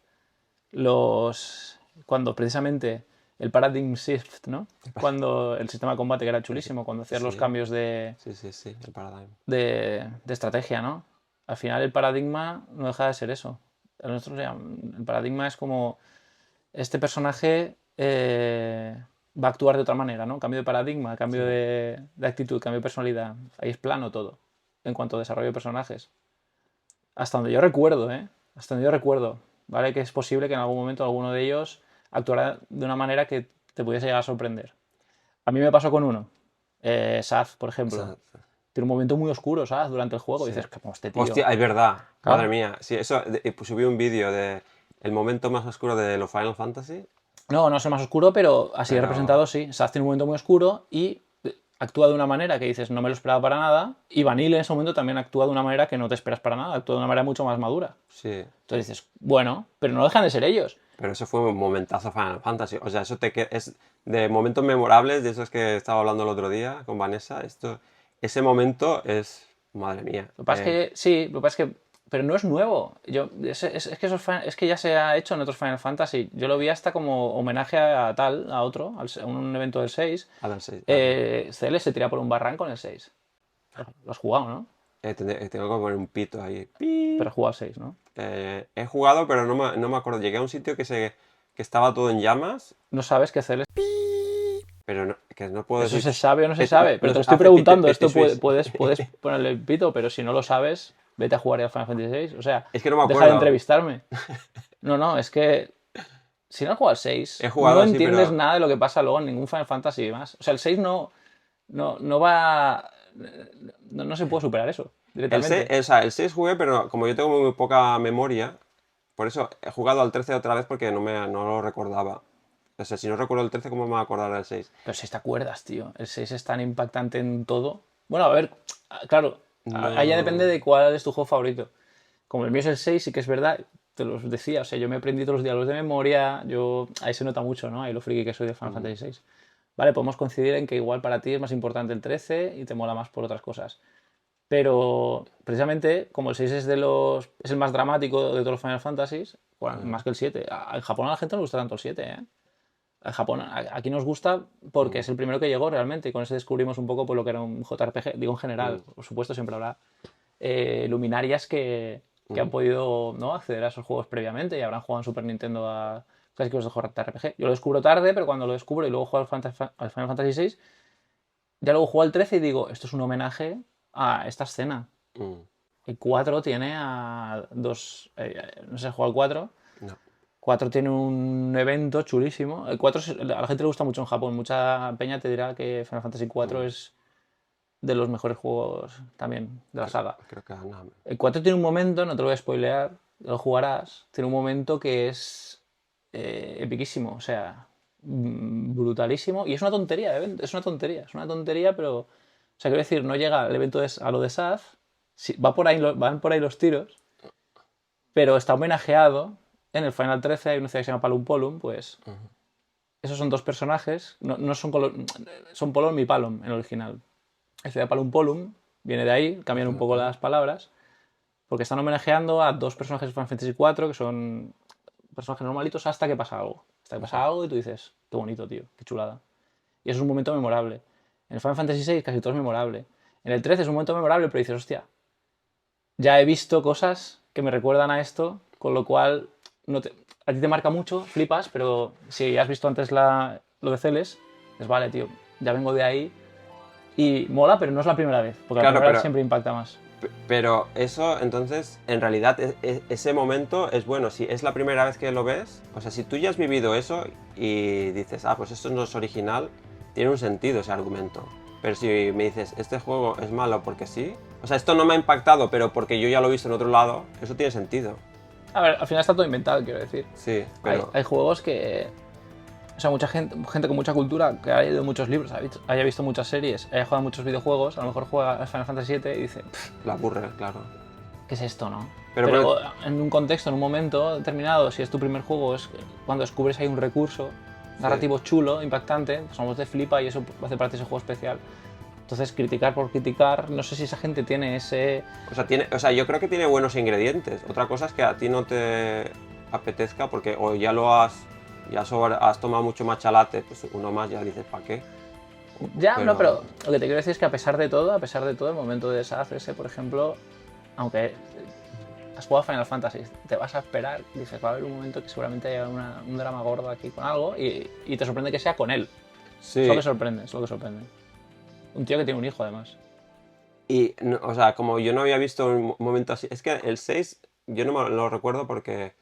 Cuando precisamente el paradigm shift, ¿no? Cuando el sistema de combate que era chulísimo, cuando hacías los Sí. cambios de Sí, el paradigma. estrategia, ¿no? Al final el paradigma no deja de ser eso. El paradigma es como este personaje va a actuar de otra manera, ¿no? Cambio de paradigma, cambio Sí. de actitud, cambio de personalidad. Ahí es plano todo, en cuanto a desarrollo de personajes. Hasta donde yo recuerdo, ¿eh? Hasta donde yo recuerdo, ¿vale? Que es posible que en algún momento alguno de ellos actuara de una manera que te pudiese llegar a sorprender. A mí me pasó con uno, Saz, por ejemplo. Tiene un momento muy oscuro, ¿sabes? Durante el juego. Sí. Dices, como este tío. Hostia, es verdad. Claro. Madre mía. Sí, eso, pues subí un vídeo de el momento más oscuro de los Final Fantasy. No, no es el más oscuro, pero así Pero- representado sí. Saz tiene un momento muy oscuro y actúa de una manera que dices, no me lo esperaba para nada. Y Vanille en ese momento también actúa de una manera que no te esperas para nada. Actúa de una manera mucho más madura. Sí. Entonces dices, bueno, pero no dejan de ser ellos. Pero eso fue un momentazo Final Fantasy. O sea, es de momentos memorables, de esos que estaba hablando el otro día con Vanessa. Ese momento es, madre mía. Lo que pasa es que, sí, lo que pasa es que, pero no es nuevo. Es que ya se ha hecho en otros Final Fantasy. Yo lo vi hasta como homenaje a otro, a un evento del 6. A ver, sí. Cele se tira por un barranco en el 6. Lo has jugado, ¿no? Tengo que poner un pito ahí. Pi. Pero has jugado al 6, ¿no? He jugado, pero no me acuerdo. Llegué a un sitio que estaba todo en llamas, No sabes qué Cele. pero que no puedo Eso decir. se sabe o no se sabe. Pero te lo estoy Hace preguntando. piti Esto suisse. puedes ponerle el pito, pero si no lo sabes, vete a jugar al Final Fantasy 6. O sea, Es que no me deja de acuerdo. entrevistarme. No, es que si no has jugado al 6, He jugado, no sí, entiendes pero- nada de lo que pasa luego en ningún Final Fantasy y más. O sea, el 6 no va. No se puede superar eso directamente. O sea, el 6 jugué, pero como yo tengo muy poca memoria, por eso he jugado al 13 otra vez porque no lo recordaba. O sea, si no recuerdo el 13, ¿cómo me voy a acordar del 6? Pero si te acuerdas, tío. El 6 es tan impactante en todo. Bueno, a ver, claro, ahí ya depende de cuál es tu juego favorito. Como el mío es el 6, sí que es verdad, te los decía, o sea, yo me aprendí todos los diálogos de memoria, ahí se nota mucho, ¿no? Ahí lo friki que soy de Final Fantasy 6. Vale, podemos coincidir en que igual para ti es más importante el 13 y te mola más por otras cosas. Pero precisamente, como el 6 es el más dramático de todos los Final Fantasies, bueno, más que el 7. En Japón a la gente no le gusta tanto el 7, ¿eh? En Japón, aquí nos gusta porque es el primero que llegó realmente y con ese descubrimos un poco pues, lo que era un JRPG, digo en general, por supuesto siempre habrá luminarias que han podido, ¿no?, acceder a esos juegos previamente y habrán jugado en Super Nintendo a clásicos de JRPG. Yo lo descubro tarde, pero cuando lo descubro y luego juego al Final Fantasy VI, ya luego juego al 13 y digo, esto es un homenaje a esta escena. Mm, El 4 tiene a dos... no sé, juego al 4. no. 4 tiene un evento chulísimo. El 4 a la gente le gusta mucho en Japón. Mucha peña te dirá que Final Fantasy 4 es de los mejores juegos también de la saga. Creo que no. El 4 tiene un momento, no te lo voy a spoilear, lo jugarás. Tiene un momento que es epiquísimo, o sea, brutalísimo. Y es una tontería, es una tontería, pero. O sea, quiero decir, no llega el evento a lo de Saz, van por ahí los tiros, pero está homenajeado. En el Final 13 hay una ciudad que se llama Palum Polum, pues. Esos son dos personajes, no son, son Polom y Palom en el original. La ciudad de Palum Polum viene de ahí, cambian un poco las palabras, porque están homenajeando a dos personajes de Final Fantasy IV que son personajes normalitos hasta que pasa algo. Hasta que pasa algo y tú dices, qué bonito, tío, qué chulada. Y eso es un momento memorable. En el Final Fantasy VI casi todo es memorable. En el 13 es un momento memorable, pero dices, hostia, ya he visto cosas que me recuerdan a esto, con lo cual a ti te marca mucho, flipas, pero si has visto antes lo de Celes, pues vale, tío, ya vengo de ahí y mola, pero no es la primera vez, porque la Claro, primera vez pero- siempre impacta más. Pero eso, entonces, en realidad, ese momento es bueno. Si es la primera vez que lo ves, o sea, si tú ya has vivido eso y dices, ah, pues esto no es original, tiene un sentido ese argumento. Pero si me dices, este juego es malo porque sí, o sea, esto no me ha impactado, pero porque yo ya lo he visto en otro lado, eso tiene sentido. A ver, al final está todo inventado, quiero decir. Sí, pero... Hay juegos que... O sea, mucha gente con mucha cultura, que haya leído muchos libros, haya visto muchas series, haya jugado muchos videojuegos, a lo mejor juega Final Fantasy VII y dice, La aburre, claro. ¿qué es esto, no? Pero en un contexto, en un momento determinado, si es tu primer juego, es cuando descubres ahí un recurso narrativo chulo, impactante, pues a lo mejor te flipa y eso hace parte de ese juego especial. Entonces, criticar por criticar, no sé si esa gente tiene ese... O sea, yo creo que tiene buenos ingredientes. Otra cosa es que a ti no te apetezca porque o ya lo has... has tomado mucho matcha latte, pues uno más ya dices, ¿para qué? Ya, pero... No, pero lo que te quiero decir es que a pesar de todo, el momento de deshacerse, por ejemplo, aunque has jugado Final Fantasy, te vas a esperar, dices, va a haber un momento que seguramente haya un drama gordo aquí con algo y te sorprende que sea con él. Sí. Es lo que sorprende, es lo que sorprende. Un tío que tiene un hijo, además. Y, o sea, como yo no había visto un momento así, es que el 6 yo no me lo recuerdo porque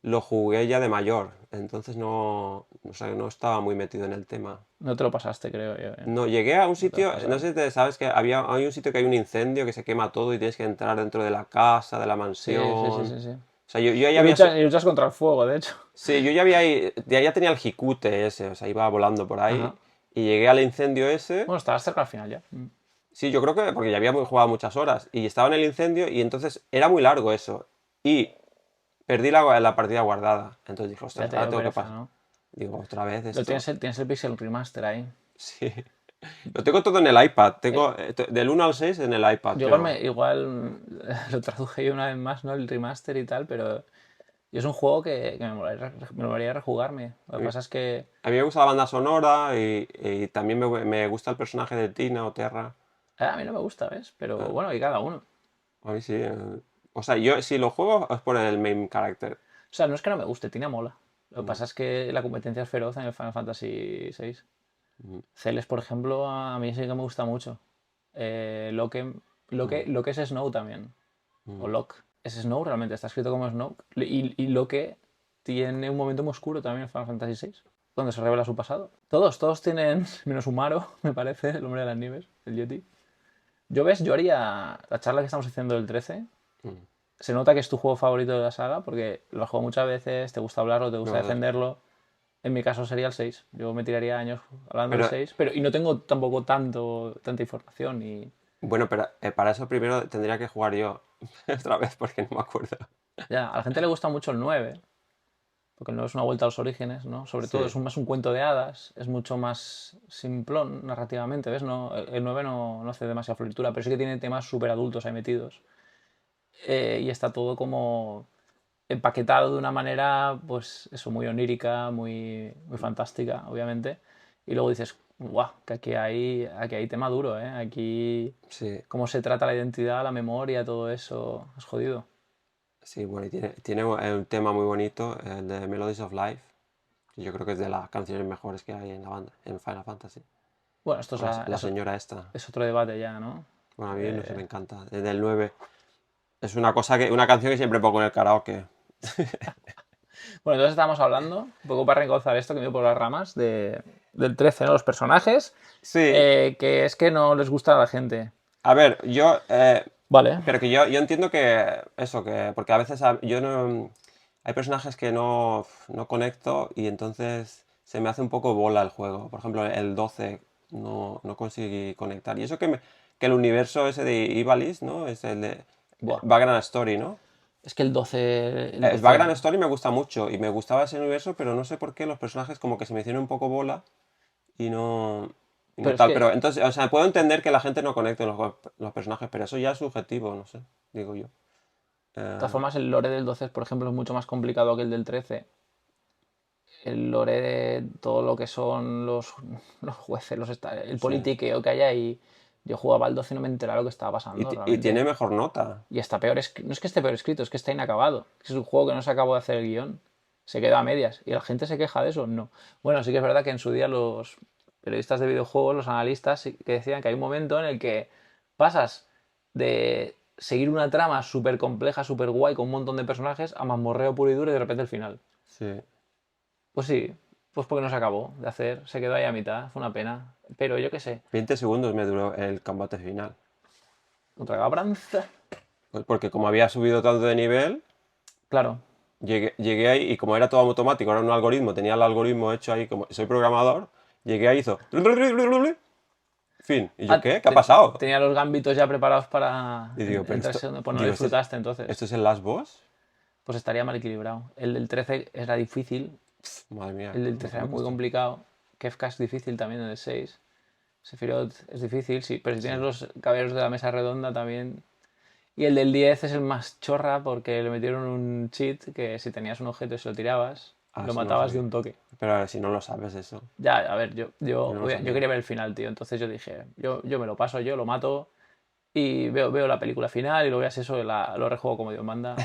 lo jugué ya de mayor, entonces no, o sea, no estaba muy metido en el tema. No te lo pasaste, creo yo. No, llegué a un sitio, no sé si sabes que hay un sitio que hay un incendio que se quema todo y tienes que entrar dentro de la casa, de la mansión. Sí. O sea, yo ya Y había... luchas contra el fuego, de hecho. Sí, yo ya tenía el jicute ese, o sea, iba volando por ahí Ajá. y llegué al incendio ese. Bueno, estabas cerca al final ya. Sí, yo creo que porque ya había jugado muchas horas y estaba en el incendio y entonces era muy largo eso. Y perdí la partida guardada. Entonces dije, Ya ostras, te ahora dio tengo que pereza, pasar. ¿no? Digo, otra vez Lo esto. tienes el Pixel Remaster ahí. Sí. Lo tengo todo en el iPad. Tengo del 1 al 6 en el iPad. Yo Pero... igual lo traduje yo una vez más, ¿no? El remaster y tal, pero yo es un juego que me molaría rejugarme. Lo que pasa es que... A mí me gusta la banda sonora y también me gusta el personaje de Tina o Terra. A mí no me gusta, ¿ves? Pero bueno, y cada uno. A mí sí. O sea, yo si lo juego es por el main character. O sea, no es que no me guste, Tina mola. Lo que pasa es que la competencia es feroz en el Final Fantasy VI. Celes, por ejemplo, a mí sí que me gusta mucho. Lo que es Snow también. O Locke. Es Snow, realmente está escrito como Snow. Y Locke tiene un momento muy oscuro también en Final Fantasy VI, donde se revela su pasado. Todos tienen, menos Umaro, me parece, el hombre de las nieves, el Yeti. Yo haría la charla que estamos haciendo del 13. Se nota que es tu juego favorito de la saga porque lo has jugado muchas veces, te gusta hablarlo, te gusta defenderlo. En mi caso sería el 6. Yo me tiraría años hablando del 6, y no tengo tampoco tanta información. Bueno, pero para eso primero tendría que jugar yo otra vez porque no me acuerdo. Ya, a la gente le gusta mucho el 9, porque el 9 es una vuelta a los orígenes, ¿no? Sobre todo es más un cuento de hadas, es mucho más simplón narrativamente, ¿ves? No, el 9 no hace demasiada floritura, pero sí que tiene temas súper adultos ahí metidos. Y está todo como empaquetado de una manera, pues eso, muy onírica, muy fantástica, obviamente. Y luego dices, guau, que aquí hay tema duro, ¿eh? Aquí, cómo se trata la identidad, la memoria, todo eso, es jodido. Sí, bueno, y tiene un tema muy bonito, el de Melodies of Life, que yo creo que es de las canciones mejores que hay en la banda, en Final Fantasy. Bueno, esto La señora esta. Es otro debate ya, ¿no? Bueno, a mí no sé, me encanta. Desde el 9. Es una canción que siempre pongo en el karaoke. Bueno, entonces estamos hablando, un poco para reencauzar esto que me dio por las ramas, del 13, ¿no? Los personajes, Sí. que es que no les gusta a la gente. A ver, yo... Vale. Pero que yo entiendo que eso, porque a veces yo no... Hay personajes que no conecto y entonces se me hace un poco bola el juego. Por ejemplo, el 12 no conseguí conectar. Y eso que el universo ese de Ivalice, ¿no? Es el de Vagrant Story, ¿no? Es que el 12... El Vagrant Story me gusta mucho y me gustaba ese universo, pero no sé por qué los personajes como que se me hicieron un poco bola y no... Pero entonces, o sea, puedo entender que la gente no conecte los personajes, pero eso ya es subjetivo, no sé, digo yo. De todas formas, el lore del 12, por ejemplo, es mucho más complicado que el del 13. El lore de todo lo que son los jueces, el politiqueo que hay ahí. Yo jugaba al 12 y no me enteraba lo que estaba pasando. Y tiene mejor nota. Y está peor, no es que esté peor escrito, es que está inacabado. Es un juego que no se acabó de hacer el guión. Se queda a medias. ¿Y la gente se queja de eso? No. Bueno, sí que es verdad que en su día los periodistas de videojuegos, los analistas, sí que decían que hay un momento en el que pasas de seguir una trama súper compleja, súper guay, con un montón de personajes, a mazmorreo puro y duro y de repente el final. Sí. Pues sí, pues porque no se acabó de hacer, se quedó ahí a mitad, fue una pena. Pero yo qué sé, 20 segundos me duró el combate final. contra Gabranza, Pues porque como había subido tanto de nivel, claro. llegué ahí y como era todo automático, era un algoritmo, tenía el algoritmo hecho ahí, como soy programador, llegué ahí, hizo... Fin. ¿Y yo Ah, qué? ¿Qué ha pasado? tenía los gambitos ya preparados para Y digo, pero el esto... segundo, pues no Digo, disfrutaste entonces. ¿esto es el Last Boss? Pues estaría mal equilibrado. El del 13 era difícil, Madre mía, el del lo 13 que era me muy costó. complicado. Kefka es difícil también en el 6. Sephiroth es difícil, sí, pero si tienes Sí. los caballeros de la mesa redonda también. Y el del 10 es el más chorra porque le metieron un cheat que si tenías un objeto y se lo tirabas, Ah, lo eso no lo matabas de sabía. un toque. Pero ahora, si no lo sabes eso, Ya, a ver, yo, yo yo, no lo yo sabía. quería ver el final, tío. Entonces yo dije, yo me lo paso, yo lo mato y veo la película final y luego ya si eso lo rejuego como Dios manda.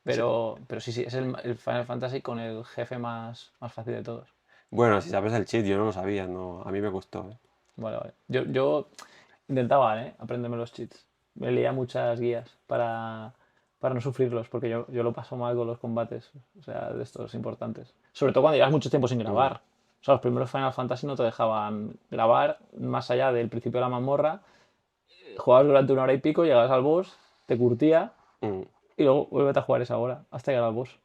Sí. Pero sí, es el Final Fantasy con el jefe más fácil de todos. Bueno, si sabes el cheat, yo no lo sabía, no, a mí me gustó, ¿eh? Vale, vale. Yo intentaba, aprenderme los cheats. Me leía muchas guías para no sufrirlos, porque yo lo paso mal con los combates, o sea, de estos importantes. Sobre todo cuando llevas mucho tiempo sin Mm. grabar. O sea, los primeros Final Fantasy no te dejaban grabar más allá del principio de la mazmorra. Jugabas durante una hora y pico, llegabas al boss, te curtía Mm. y luego vuelves a jugar esa hora hasta llegar al boss.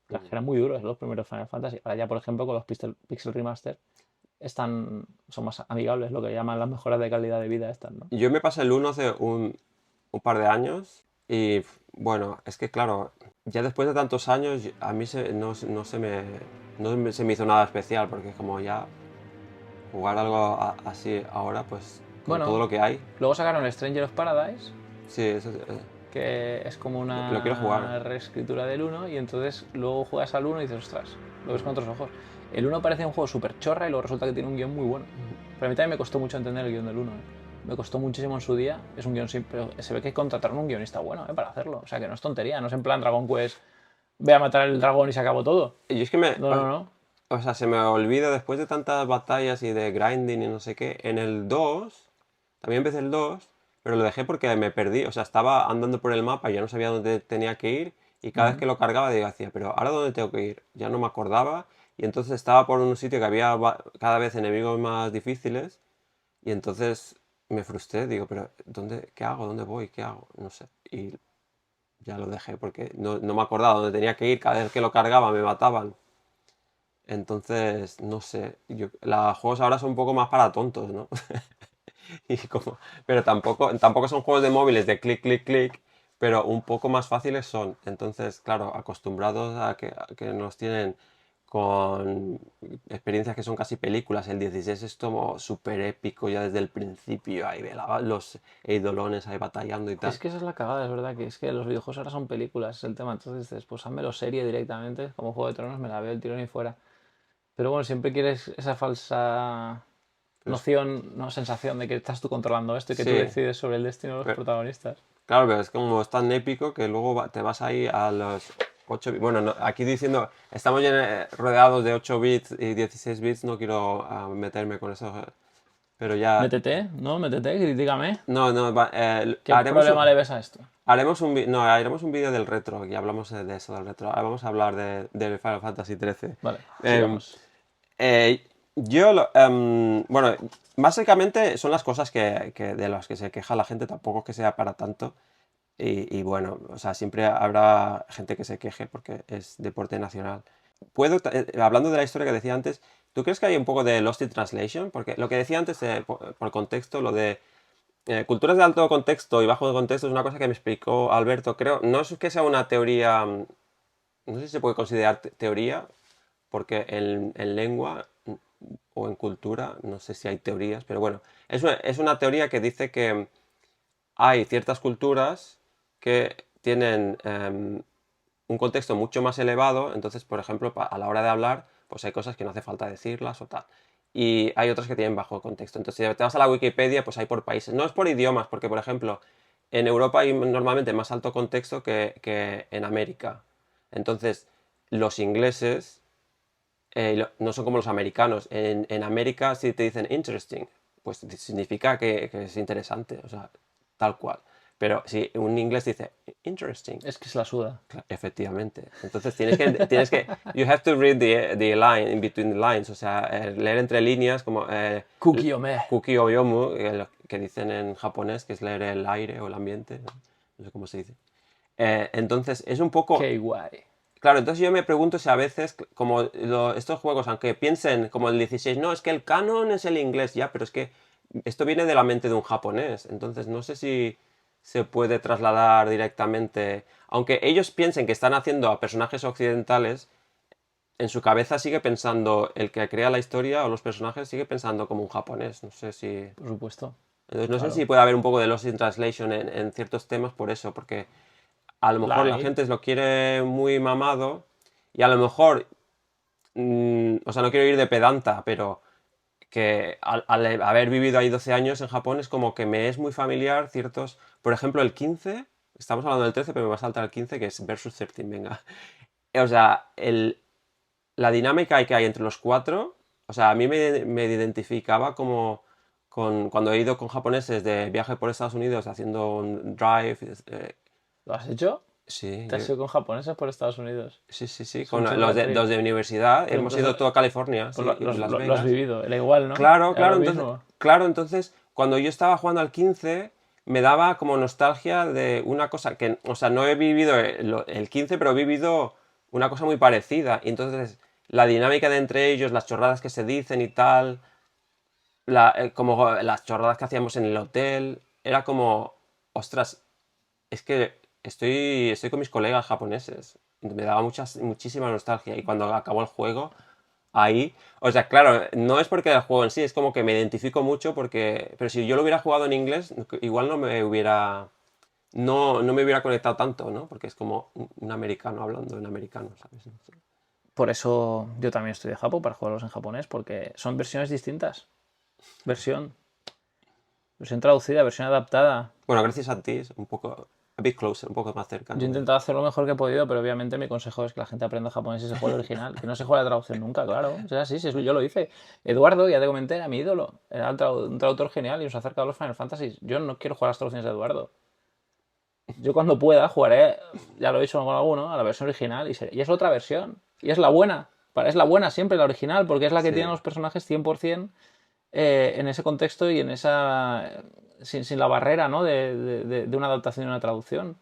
Claro, que Mm. eran muy duros los primeros Final Fantasy. Ahora ya, por ejemplo, con los Pixel Remaster son más amigables, lo que llaman las mejoras de calidad de vida estas, ¿no? Yo me pasé el uno hace un par de años y bueno, es que claro, ya después de tantos años a mí no se me hizo nada especial porque es como ya jugar algo así ahora pues con todo Bueno, lo que hay, luego sacaron Stranger of Paradise, sí, eso, que es como lo quiero jugar. una reescritura del uno y entonces luego juegas al uno y dices, ostras, lo ves con otros ojos. El uno parece un juego súper chorra y luego resulta que tiene un guión muy bueno. Pero a mí también me costó mucho entender el guión del uno. Me costó muchísimo en su día. Es un guión simple, pero se ve que contrataron un guionista bueno para hacerlo. O sea, que no es tontería, no es en plan Dragon Quest, ve a matar al dragón y se acabó todo. Y es que No, no, no. o sea, se me olvida después de tantas batallas y de grinding y no sé qué, en el 2 también empecé el 2 pero lo dejé porque me perdí, o sea, estaba andando por el mapa y ya no sabía dónde tenía que ir y cada vez Ujú. que lo cargaba decía, pero ¿ahora dónde tengo que ir? Ya no me acordaba y entonces estaba por un sitio que había cada vez enemigos más difíciles y entonces me frustré, digo, pero ¿qué hago? ¿Dónde voy? ¿Qué hago? No sé. Y ya lo dejé porque no me acordaba dónde tenía que ir, cada vez que lo cargaba me mataban. Entonces, no sé, los juegos ahora son un poco más para tontos, ¿no? Y pero tampoco son juegos de móviles de clic, clic, clic, pero un poco más fáciles son. Entonces, claro, acostumbrados a que nos tienen con experiencias que son casi películas. El 16 es como súper épico ya desde el principio. Ahí ve los eidolones ahí batallando y Es tal. que esa es la cagada, es verdad, que es que los videojuegos ahora son películas, es el tema. Entonces dices, pues házmelo serie directamente, como Juego de Tronos, me la veo el tirón y fuera. Pero bueno, siempre quieres esa falsa Pero noción, no sensación de que estás tú controlando esto y que tú sí, decides sobre el destino de los pero- protagonistas. claro, pero es como es tan épico que luego te vas ahí a los 8 bits. Bueno, aquí diciendo, estamos ya rodeados de 8 bits y 16 bits, no quiero meterme con eso, pero ya... Métete, ¿no? Métete, critícame. No, no, ¿Qué problema le ves a esto? haremos un vídeo del retro, y hablamos de eso, del retro. Ahora vamos a hablar de Final Fantasy XIII. Vale, Em, sigamos. bueno, básicamente son las cosas de las que se queja la gente, tampoco que sea para tanto. Y bueno, o sea, siempre habrá gente que se queje porque es deporte nacional. Hablando de la historia que decía antes, ¿tú crees que hay un poco de Lost in Translation? Porque lo que decía antes, por contexto, lo de culturas de alto contexto y bajo contexto es una cosa que me explicó Alberto, creo. No es que sea una teoría, no sé si se puede considerar teoría, porque en lengua o en cultura, no sé si hay teorías, pero bueno, es una teoría que dice que hay ciertas culturas que tienen un contexto mucho más elevado, entonces, por ejemplo, a la hora de hablar, pues hay cosas que no hace falta decirlas o tal. Y hay otras que tienen bajo contexto. Entonces, si te vas a la Wikipedia, pues hay por países. No es por idiomas, porque, por ejemplo, en Europa hay normalmente más alto contexto que en América. Entonces, los ingleses no son como los americanos. En América, si te dicen interesting, pues significa que es interesante, o sea, tal cual. Pero si un inglés dice interesting, Es que se la suda. efectivamente. Entonces you have to read the line in between the lines, o sea, leer entre líneas como Kuki ome. kuki o yomu, lo que dicen en japonés, que es leer el aire o el ambiente, no sé cómo se dice. Entonces es un poco... Qué guay. Claro, entonces yo me pregunto si a veces, como estos juegos, aunque piensen como el 16, no, es que el canon es el inglés, ya, pero es que esto viene de la mente de un japonés, entonces no sé si se puede trasladar directamente, aunque ellos piensen que están haciendo a personajes occidentales, en su cabeza sigue pensando, el que crea la historia o los personajes sigue pensando como un japonés, no sé si... Por supuesto. Entonces no sé Claro. si puede haber un poco de lost in translation en ciertos temas por eso, porque a lo mejor la hay. gente lo quiere muy mamado y a lo mejor, o sea, no quiero ir de pedanta, pero que al haber vivido ahí 12 años en Japón es como que me es muy familiar ciertos, por ejemplo, el 15, estamos hablando del 13, pero me va a saltar el 15, que es versus 13, venga. O sea, la dinámica que hay entre los cuatro, o sea, a mí me identificaba como cuando he ido con japoneses de viaje por Estados Unidos haciendo un drive. ¿Lo has hecho? Sí, ¿Te has ido con japoneses por Estados Unidos? sí, Es un con chulo de trip. los de universidad, Pero hemos entonces, ido todo a California, pues sí, y Las lo has Vegas. vivido. Era igual, ¿no? Claro, Era claro, lo entonces, mismo. claro, entonces, cuando yo estaba jugando al 15, me daba como nostalgia de una cosa que, o sea, no he vivido el 15, pero he vivido una cosa muy parecida. Y entonces, la dinámica de entre ellos, las chorradas que se dicen y tal, como las chorradas que hacíamos en el hotel, era como, ostras, es que estoy con mis colegas japoneses. Me daba muchísima nostalgia. Y cuando acabó el juego, ahí. O sea, claro, no es porque el juego en sí, es como que me identifico mucho porque. Pero si yo lo hubiera jugado en inglés, igual no me hubiera. No me hubiera conectado tanto, ¿no? Porque es como un americano hablando en americano, ¿sabes? No sé. Por eso yo también estudié Japón, para jugarlos en japonés, porque son versiones distintas. Versión. Versión traducida, versión adaptada. Bueno, gracias a ti es un poco. A bit closer, un poco más Yo he cercano. intentado hacer lo mejor que he podido, pero obviamente mi consejo es que la gente aprenda japonés y se juegue el original. Que no se juegue la traducción nunca, claro. O sea, sí, sí, yo lo hice. Eduardo, ya te comenté, era mi ídolo. Era un traductor genial y nos ha acercado a los Final Fantasy. Yo no quiero jugar las traducciones de Eduardo. Yo cuando pueda jugaré, ya lo he dicho con alguno, a la versión original y es otra versión. Y es la buena. Es la buena siempre, la original, porque es la que Sí. tiene los personajes 100% en ese contexto y en esa... sin la barrera, ¿no? de una adaptación y una traducción.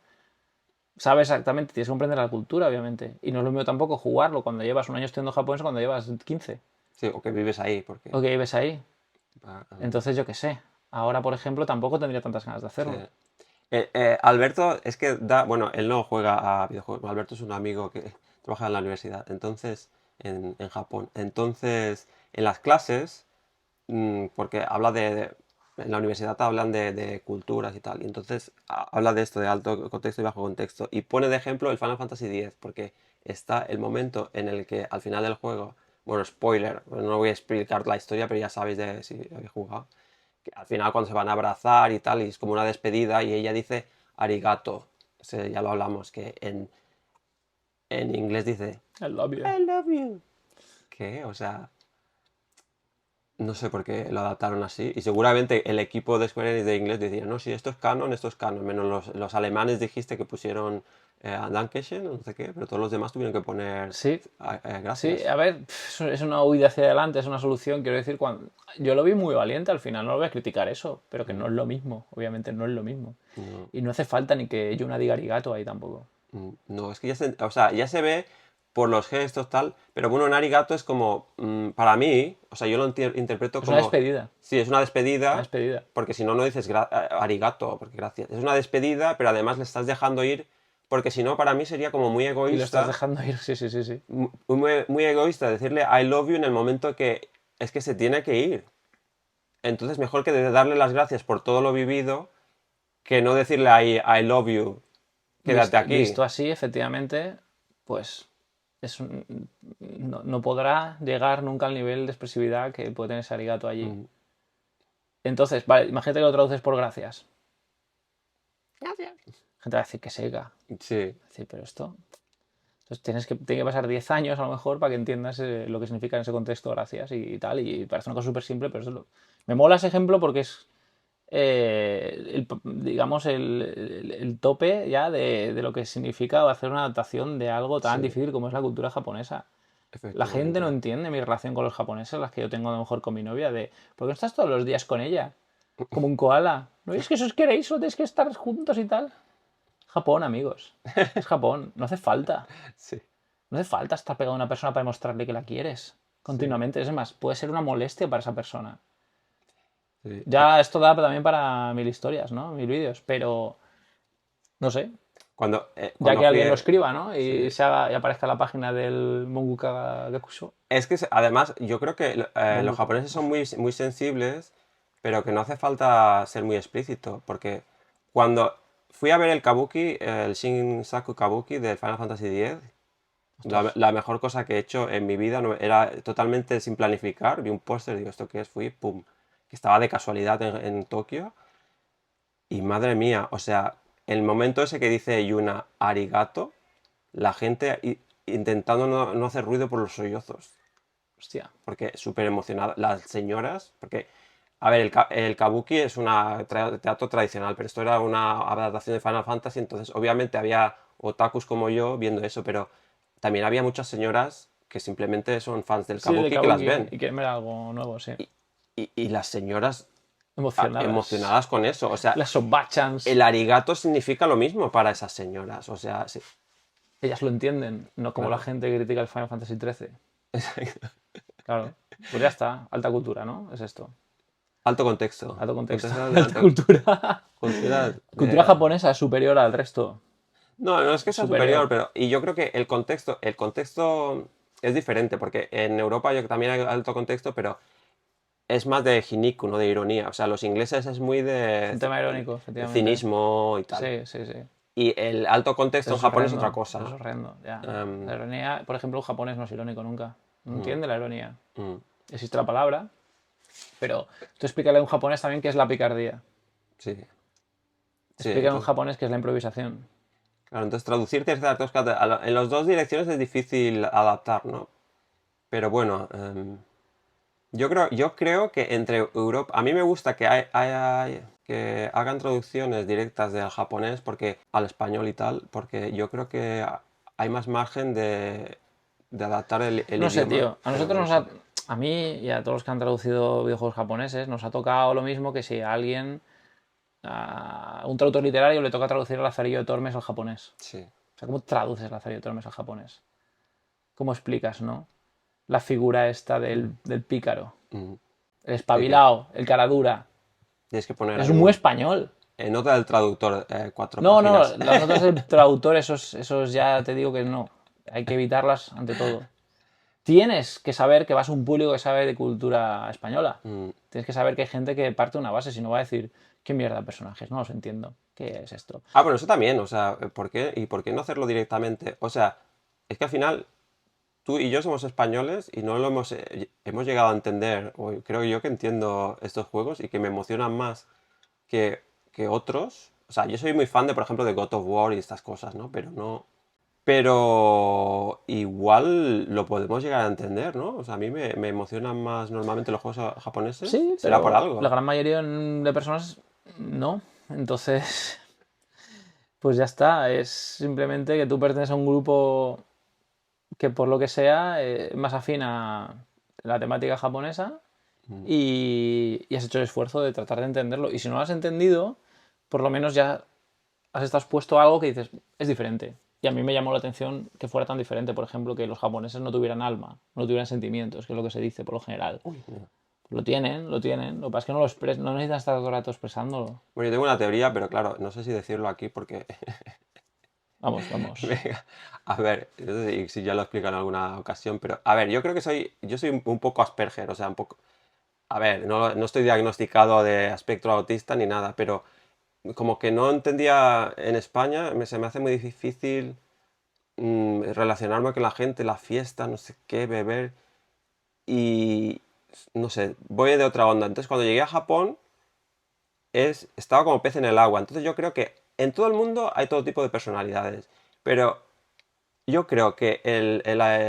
Sabe exactamente, tienes que comprender la cultura, obviamente. Y no es lo mío tampoco jugarlo cuando llevas un año estudiando japonés o cuando llevas 15. Sí, o que vives ahí, porque. O que vives ahí. Ah, Entonces, yo qué sé. Ahora, por ejemplo, tampoco tendría tantas ganas de sí. hacerlo. Alberto es que da, bueno, él no juega a videojuegos, Alberto es un amigo que trabaja en la universidad, entonces, en Japón. Entonces, en las clases, porque habla en la universidad hablan de culturas y tal, y entonces habla de esto, de alto contexto y bajo contexto, y pone de ejemplo el Final Fantasy X, porque está el momento en el que al final del juego, bueno, spoiler, no voy a explicar la historia, pero ya sabéis de si habéis jugado que al final cuando se van a abrazar y tal, y es como una despedida, y ella dice arigato. Ya lo hablamos, que en inglés dice I love you. I love you. ¿Qué? O sea, no sé por qué lo adaptaron así. Y seguramente el equipo de Square Enix de inglés decía, no, si esto es canon. Menos los alemanes dijiste que pusieron Dankeschön, no sé qué, pero todos los demás tuvieron que poner Sí, sí, gracias. a ver, es una huida hacia adelante, es una solución. Quiero decir, yo lo vi muy valiente al final, no lo voy a criticar eso, pero que no es lo mismo, obviamente no es lo mismo. No. Y no hace falta ni que yo una diga arigato ahí tampoco. No, es que o sea, ya se ve por los gestos tal, pero bueno, un arigato es como, para mí, o sea, yo lo interpreto Es una como, despedida, sí, es una una despedida, despedida. porque si no, no dices arigato, porque gracias. Es una despedida, pero además le estás dejando ir, porque si no, para mí sería como muy Y lo estás egoísta, dejando ir, sí, sí, sí, sí. muy egoísta decirle I love you en el momento que es que se tiene que ir. Entonces, mejor que de darle las gracias por todo lo vivido, que no decirle I love you, quédate aquí. Visto así, efectivamente, pues no podrá llegar nunca al nivel de expresividad que puede tener ese arigato allí. Mm, Entonces, vale, imagínate que lo traduces por gracias. Gracias. La gente va a decir que seca. Sí. Va a decir, pero esto. Entonces tiene que pasar 10 años a lo mejor para que entiendas lo que significa en ese contexto gracias y tal. Y parece una cosa súper simple, pero me mola ese ejemplo porque digamos, el tope ya de lo que significa hacer una adaptación de algo tan Sí, difícil como es la cultura japonesa. La gente no efectivamente. entiende mi relación con los japoneses, las que yo tengo a lo mejor con mi novia, de ¿por qué no estás todos los días con ella? Como un koala. ¿No es que eso os queréis? ¿Solo tenéis que estar juntos y tal? Japón, amigos. Es Japón. No hace falta. Sí, No hace falta estar pegado a una persona para demostrarle que la quieres sí, continuamente. Es más, puede ser una molestia para esa persona. sí. Ya esto da también para mil historias, ¿no? Mil vídeos. Pero, no sé. Ya Cuando que fui... alguien lo escriba, ¿no? sí. Y se haga y aparezca la página del Monguka Gakusho. Es que además yo creo que los Monguka. japoneses son muy sensibles, pero que no hace falta ser muy explícito, porque cuando fui a ver el Kabuki, el Shinsaku Kabuki del Final Fantasy X, Ostras. la mejor cosa que he hecho en mi vida era totalmente sin planificar, vi un póster, digo, ¿esto qué es? Fui, pum, que estaba de casualidad en Tokio, y madre mía, o sea, el momento ese que dice Yuna arigato, la gente intentando no hacer ruido por los sollozos Hostia. porque súper emocionada. Las señoras, porque, a ver, el Kabuki es un teatro tradicional, pero esto era una adaptación de Final Fantasy, entonces obviamente había otakus como yo viendo eso, pero también había muchas señoras que simplemente son fans del Sí, de Kabuki que las Kabuki. ven. Y quieren ver algo nuevo, sí. Y, y las señoras Emocionadas. emocionadas con eso. O sea, Las Sobachans. el arigato significa lo mismo para esas señoras. O sea, sí, Ellas lo entienden, no como la claro. gente que critica el Final Fantasy XIII. Claro. Pues ya está. Alta cultura, ¿no? Es esto. Alto contexto. Alto contexto. Contexto de Alta alta cultura. cultura Cultura de... japonesa es superior al resto. No, no es que sea superior, Superior. pero. Y yo creo que el contexto es diferente, porque en Europa yo también hay alto contexto, pero es más de hiniku, no de ironía. O sea, los ingleses es muy Es un tema irónico, efectivamente. cinismo y tal. Sí, sí, sí. Y el alto contexto Pero en eso es Japón es otra horrendo. Pero eso cosa. es horrendo, ya. Em, La ironía, por ejemplo, un japonés no es irónico nunca. No mm, entiende la ironía. mm, Existe la palabra, pero tú explícale a un japonés también qué es la picardía. sí, sí, Explícale a un entonces. japonés qué es la improvisación. Claro, entonces traducir ciertas cosas en las dos direcciones es difícil adaptar, ¿no? Pero bueno, yo creo que entre Europa, a mí me gusta que que hagan traducciones directas del japonés porque al español y tal, porque yo creo que hay más margen de adaptar el No sé, idioma, tío. A pero nosotros no sé. a mí y a todos los que han traducido videojuegos japoneses, nos ha tocado lo mismo que si a alguien, a un traductor literario le toca traducir el Lazarillo de Tormes al japonés. Sí. O sea, ¿cómo traduces el Lazarillo de Tormes al japonés? ¿Cómo explicas, no? La figura esta Mm, del pícaro. mm. El Sí que espabilado, el cara dura. tienes que poner Es ahí muy español. nota del traductor, 4 páginas. No, las notas del traductor, esos ya te digo que no. Hay que evitarlas ante todo. Tienes que saber que vas a un público que sabe de cultura española. Mm. Tienes que saber que hay gente que parte una base, si no va a decir, ¿qué mierda de personajes? No los entiendo. ¿Qué es esto? Ah, bueno, eso también, o sea, ¿por qué? ¿Y por qué no hacerlo directamente? O sea, es que al final tú y yo somos españoles y no lo hemos llegado a entender, o creo yo que entiendo estos juegos y que me emocionan más que otros. O sea, yo soy muy fan de, por ejemplo, de God of War y estas cosas, ¿no? Pero no. Pero igual lo podemos llegar a entender, ¿no? O sea, a mí me emocionan más normalmente los juegos japoneses. Sí, Será por pero la algo. gran mayoría de personas no. Entonces, pues ya está. Es simplemente que tú perteneces a un grupo que por lo que sea es más afín a la temática japonesa Mm, y has hecho el esfuerzo de tratar de entenderlo. Y si no lo has entendido, por lo menos ya has estado expuesto a algo que dices, es diferente. Y a mí me llamó la atención que fuera tan diferente, por ejemplo, que los japoneses no tuvieran alma, no tuvieran sentimientos, que es lo que se dice por lo general. uy, mira. Lo tienen, lo tienen. Lo que pasa es que no necesitan estar todo el rato expresándolo. Bueno, yo tengo una teoría, pero claro, no sé si decirlo aquí porque Vamos, vamos. venga, a ver, no sé si ya lo explico en alguna ocasión, pero a ver, yo creo que yo soy un poco Asperger, o sea, un poco, a ver, no estoy diagnosticado de espectro autista ni nada, pero como que no entendía en España, se me hace muy difícil relacionarme con la gente, la fiesta, no sé qué, beber y no sé, voy de otra onda. Entonces cuando llegué a Japón estaba como pez en el agua, entonces yo creo que en todo el mundo hay todo tipo de personalidades, pero yo creo que el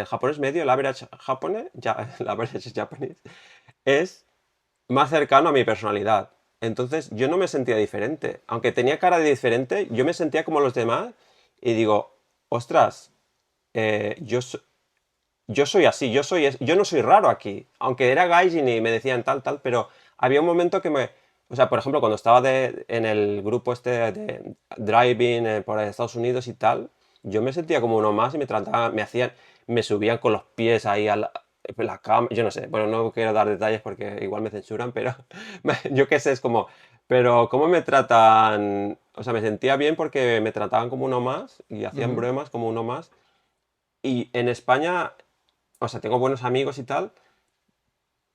japonés medio, el average japonés, ya, el average japonés, es más cercano a mi personalidad. Entonces yo no me sentía diferente. Aunque tenía cara de diferente, yo me sentía como los demás y digo, ostras, eh, yo, so- yo soy así, yo no soy raro aquí. Aunque era gaijin y me decían tal, tal, pero había un momento que O sea, por ejemplo, cuando estaba en el grupo este de driving por Estados Unidos y tal, yo me sentía como uno más y me trataban, me subían con los pies ahí a la cama, yo no sé, bueno, no quiero dar detalles porque igual me censuran, pero yo qué sé, es como, pero ¿cómo me tratan? O sea, me sentía bien porque me trataban como uno más y hacían Ujú. bromas como uno más. Y en España, o sea, tengo buenos amigos y tal,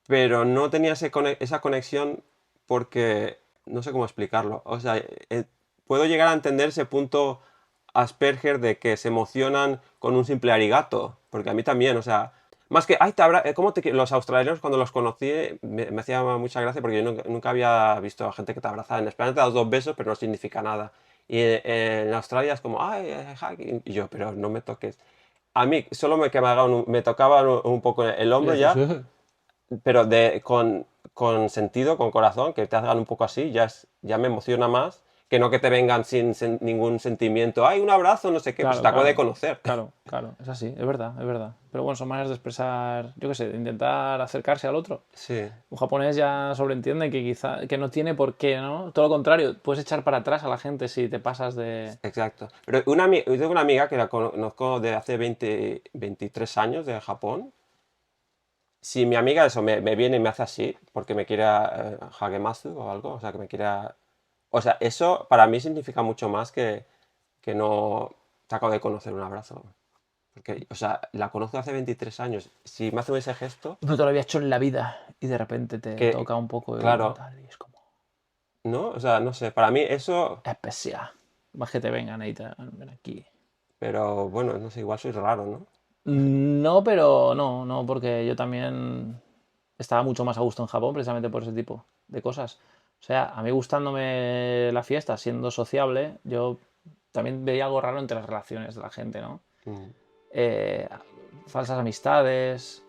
pero no tenía esa conexión porque no sé cómo explicarlo. O sea, puedo llegar a entender ese punto Asperger de que se emocionan con un simple arigato, porque a mí también, o sea, más que, ay, los australianos cuando los conocí me hacía mucha gracia porque yo nunca había visto a gente que te abrazaba. En España te das 2 besos, pero no significa nada. Y en Australia es como, ay, hug", y yo, pero no me toques. A mí solo que me tocaba un poco el Y hombro dices, ya, pero con sentido, con corazón, que te hagan un poco así, ya me emociona más que no que te vengan sin ningún sentimiento. ¡Ay, un abrazo! No sé qué, pues claro, te acabo de claro, conocer. claro, claro, es así, es verdad, es verdad. Pero bueno, son maneras de expresar, yo qué sé, de intentar acercarse al otro. Sí, Un japonés ya sobreentiende que quizá que no tiene por qué, ¿no? Todo lo contrario, puedes echar para atrás a la gente si te pasas de... exacto. Pero yo tengo una amiga que la conozco de hace 23 años de Japón. Si mi amiga eso me viene y me hace así, porque me quiere hagemasu o algo, o sea, que me quiera... O sea, eso para mí significa mucho más que no te acabo de conocer un abrazo. Porque, o sea, la conozco hace 23 años. Si me hace ese gesto, No te lo había hecho en la vida y de repente te que, toca un poco y claro, tal, y es como ¿no? O sea, no sé, para mí eso, especial. Más que te vengan ahí, ven aquí. pero bueno, no sé, igual soy raro, ¿no? No, pero no, no, porque yo también estaba mucho más a gusto en Japón precisamente por ese tipo de cosas. O sea, a mí gustándome la fiesta, siendo sociable, yo también veía algo raro entre las relaciones de la gente, ¿no? Mm, Eh, falsas amistades,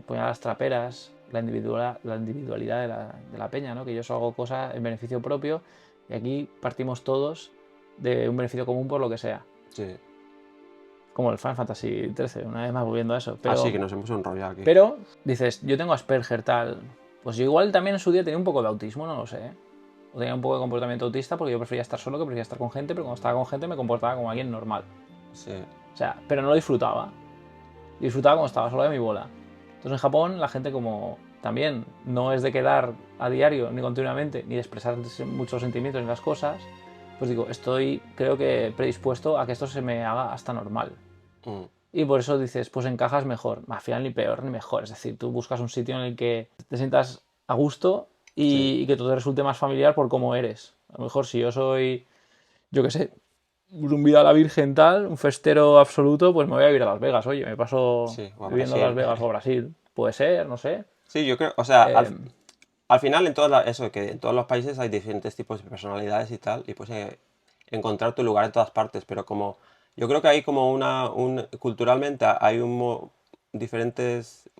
puñaladas traperas, la individualidad de la peña, ¿no? Que yo solo hago cosas en beneficio propio y aquí partimos todos de un beneficio común por lo que sea. sí. Como el Final Fantasy XIII, una vez más volviendo a eso. Ah, sí, que nos hemos enrollado aquí. Pero dices, yo tengo Asperger tal. Pues yo igual también en su día tenía un poco de autismo, no lo sé. O tenía un poco de comportamiento autista porque yo prefería estar solo que prefería estar con gente, pero cuando estaba con gente me comportaba como alguien normal. Sí, O sea, pero no lo disfrutaba. Disfrutaba cuando estaba solo de mi bola. Entonces en Japón la gente como también no es de quedar a diario ni continuamente, ni de expresar muchos sentimientos ni las cosas, pues digo, estoy creo que predispuesto a que esto se me haga hasta normal. mm, Y por eso dices, pues encajas mejor. Al final ni peor ni mejor. Es decir, tú buscas un sitio en el que te sientas a gusto sí. y que todo te resulte más familiar por cómo eres. A lo mejor si yo soy, yo qué sé, un vida a la virgen tal, un festero absoluto, pues me voy a vivir a Las Vegas. Oye, me paso Sí, o a viviendo en Las Brasil. Vegas o Brasil. Puede ser, no sé. Sí, yo creo, o sea, Eh, al final eso, que en todos los países hay diferentes tipos de personalidades y tal, y pues encontrar tu lugar en todas partes, pero como yo creo que hay como culturalmente hay diferentes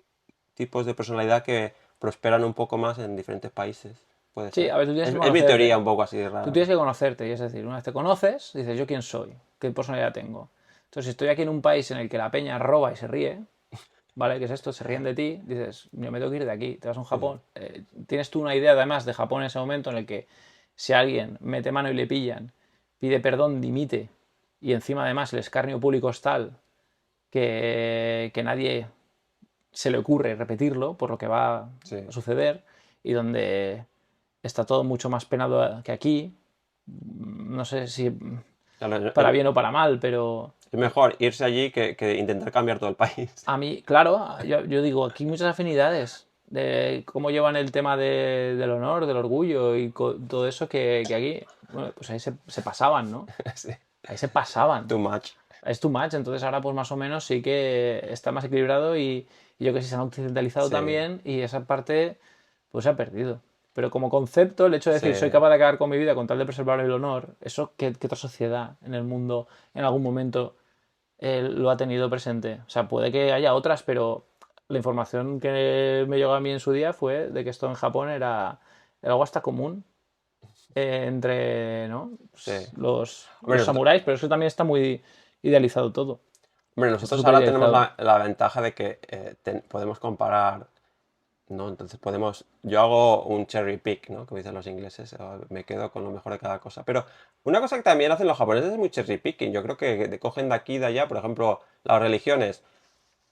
tipos de personalidad que prosperan un poco más en diferentes países, puede sí, ser. a ver, tú tienes que Es mi teoría conocerte. un poco así Tú rara, tienes ¿no? que conocerte, y es decir, una vez te conoces, dices, ¿yo quién soy? ¿Qué personalidad tengo? Entonces, si estoy aquí en un país en el que la peña roba y se ríe, ¿vale? ¿Qué es esto? Se ríen de ti, dices, yo me tengo que ir de aquí, te vas a un Sí, Japón. Tienes tú una idea además de Japón en ese momento en el que si alguien mete mano y le pillan, pide perdón, dimite, y encima además el escarnio público es tal que nadie se le ocurre repetirlo por lo que va a sí. suceder, y donde está todo mucho más penado que aquí, no sé si Claro, para bien o para mal, pero es mejor irse allí que intentar cambiar todo el país. a mí, claro, yo digo, aquí hay muchas afinidades de cómo llevan el tema del honor, del orgullo y todo eso que aquí, bueno, pues ahí se pasaban, ¿no? Sí, Ahí se pasaban. too much. Es too much, entonces ahora pues más o menos sí que está más equilibrado y yo que sé, se han occidentalizado Sí, también y esa parte pues se ha perdido. Pero como concepto, el hecho de sí. decir soy capaz de acabar con mi vida con tal de preservar el honor, eso, ¿qué otra sociedad en el mundo en algún momento lo ha tenido presente? O sea, puede que haya otras, pero la información que me llegó a mí en su día fue de que esto en Japón era algo hasta común. entre, ¿no? Sí. Los Hombre, samuráis, pero eso también está muy idealizado todo. hombre, Está nosotros súper ahora tenemos idealizado. la ventaja de que podemos comparar, ¿no? Entonces yo hago un cherry pick, ¿no? Como dicen los ingleses, me quedo con lo mejor de cada cosa. Pero una cosa que también hacen los japoneses es muy cherry picking. Yo creo que cogen de aquí y de allá, por ejemplo, las religiones.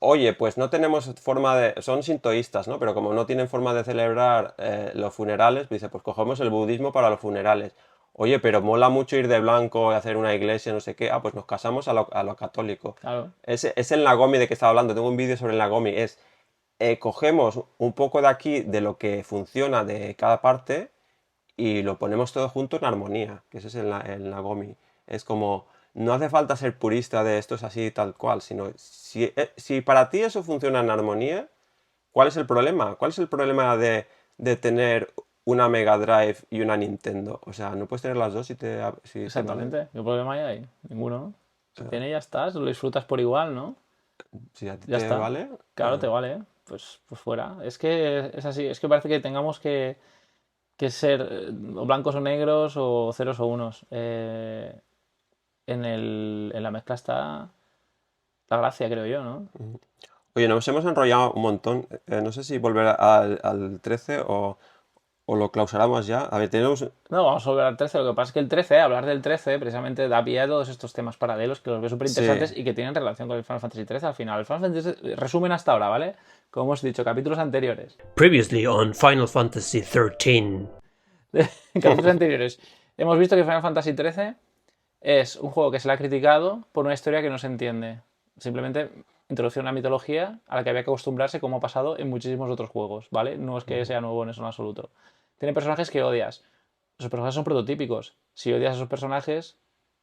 Oye, pues no tenemos forma de... Son sintoístas, ¿no? Pero como no tienen forma de celebrar los funerales, dice, pues cogemos el budismo para los funerales. Oye, pero mola mucho ir de blanco y hacer una iglesia, no sé qué. Ah, pues nos casamos a lo católico. Claro. Es el Nagomi de que estaba hablando. Tengo un vídeo sobre el Nagomi. Cogemos un poco de aquí, de lo que funciona de cada parte, y lo ponemos todo junto en armonía, que ese es el Nagomi. Es como, no hace falta ser purista de esto es así tal cual, sino si para ti eso funciona en armonía, ¿cuál es el problema? ¿Cuál es el problema de tener una Mega Drive y una Nintendo? O sea, no puedes tener las dos si te valen. Exactamente. ¿Qué problema hay? Ninguno, ¿no? Se tiene y ya estás, lo disfrutas por igual, ¿no? Si a ti Ya te está. vale, Claro, te vale, ¿eh? Pues fuera. Es que es así, es que parece que tengamos que ser o blancos o negros o ceros o unos. En la mezcla está la gracia, creo yo, ¿no? oye, nos hemos enrollado un montón. No sé si volver al 13 o lo clausuramos ya. A ver, tenemos... No, vamos a volver al 13. Lo que pasa es que el 13, hablar del 13, precisamente da pie a todos estos temas paralelos que los veo súper Sí, interesantes y que tienen relación con el Final Fantasy 13 al final. El Final Fantasy 13, resumen hasta ahora, ¿vale? Como hemos dicho, capítulos anteriores. Previously on Final Fantasy XIII. En capítulos anteriores hemos visto que Final Fantasy 13 es un juego que se le ha criticado por una historia que no se entiende. Simplemente introduce una mitología a la que había que acostumbrarse, como ha pasado en muchísimos otros juegos, ¿vale? No es que sea nuevo en eso en absoluto. Tiene personajes que odias. Esos personajes son prototípicos. Si odias a esos personajes,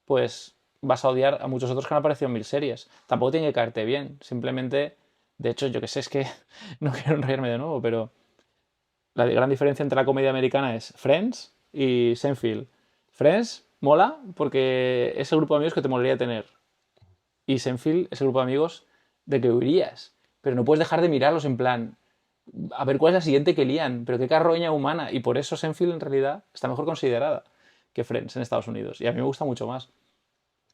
pues vas a odiar a muchos otros que han aparecido en mil series. Tampoco tiene que caerte bien. Simplemente, de hecho, yo que sé, es que no quiero enrollarme de nuevo, pero la gran diferencia entre la comedia americana es Friends y Seinfeld. Friends mola porque es el grupo de amigos que te molaría tener. Y Seinfeld es el grupo de amigos de que huirías. Pero no puedes dejar de mirarlos en plan, a ver cuál es la siguiente que lían, pero qué carroña humana. Y por eso Seinfeld en realidad está mejor considerada que Friends en Estados Unidos. Y a mí me gusta mucho más.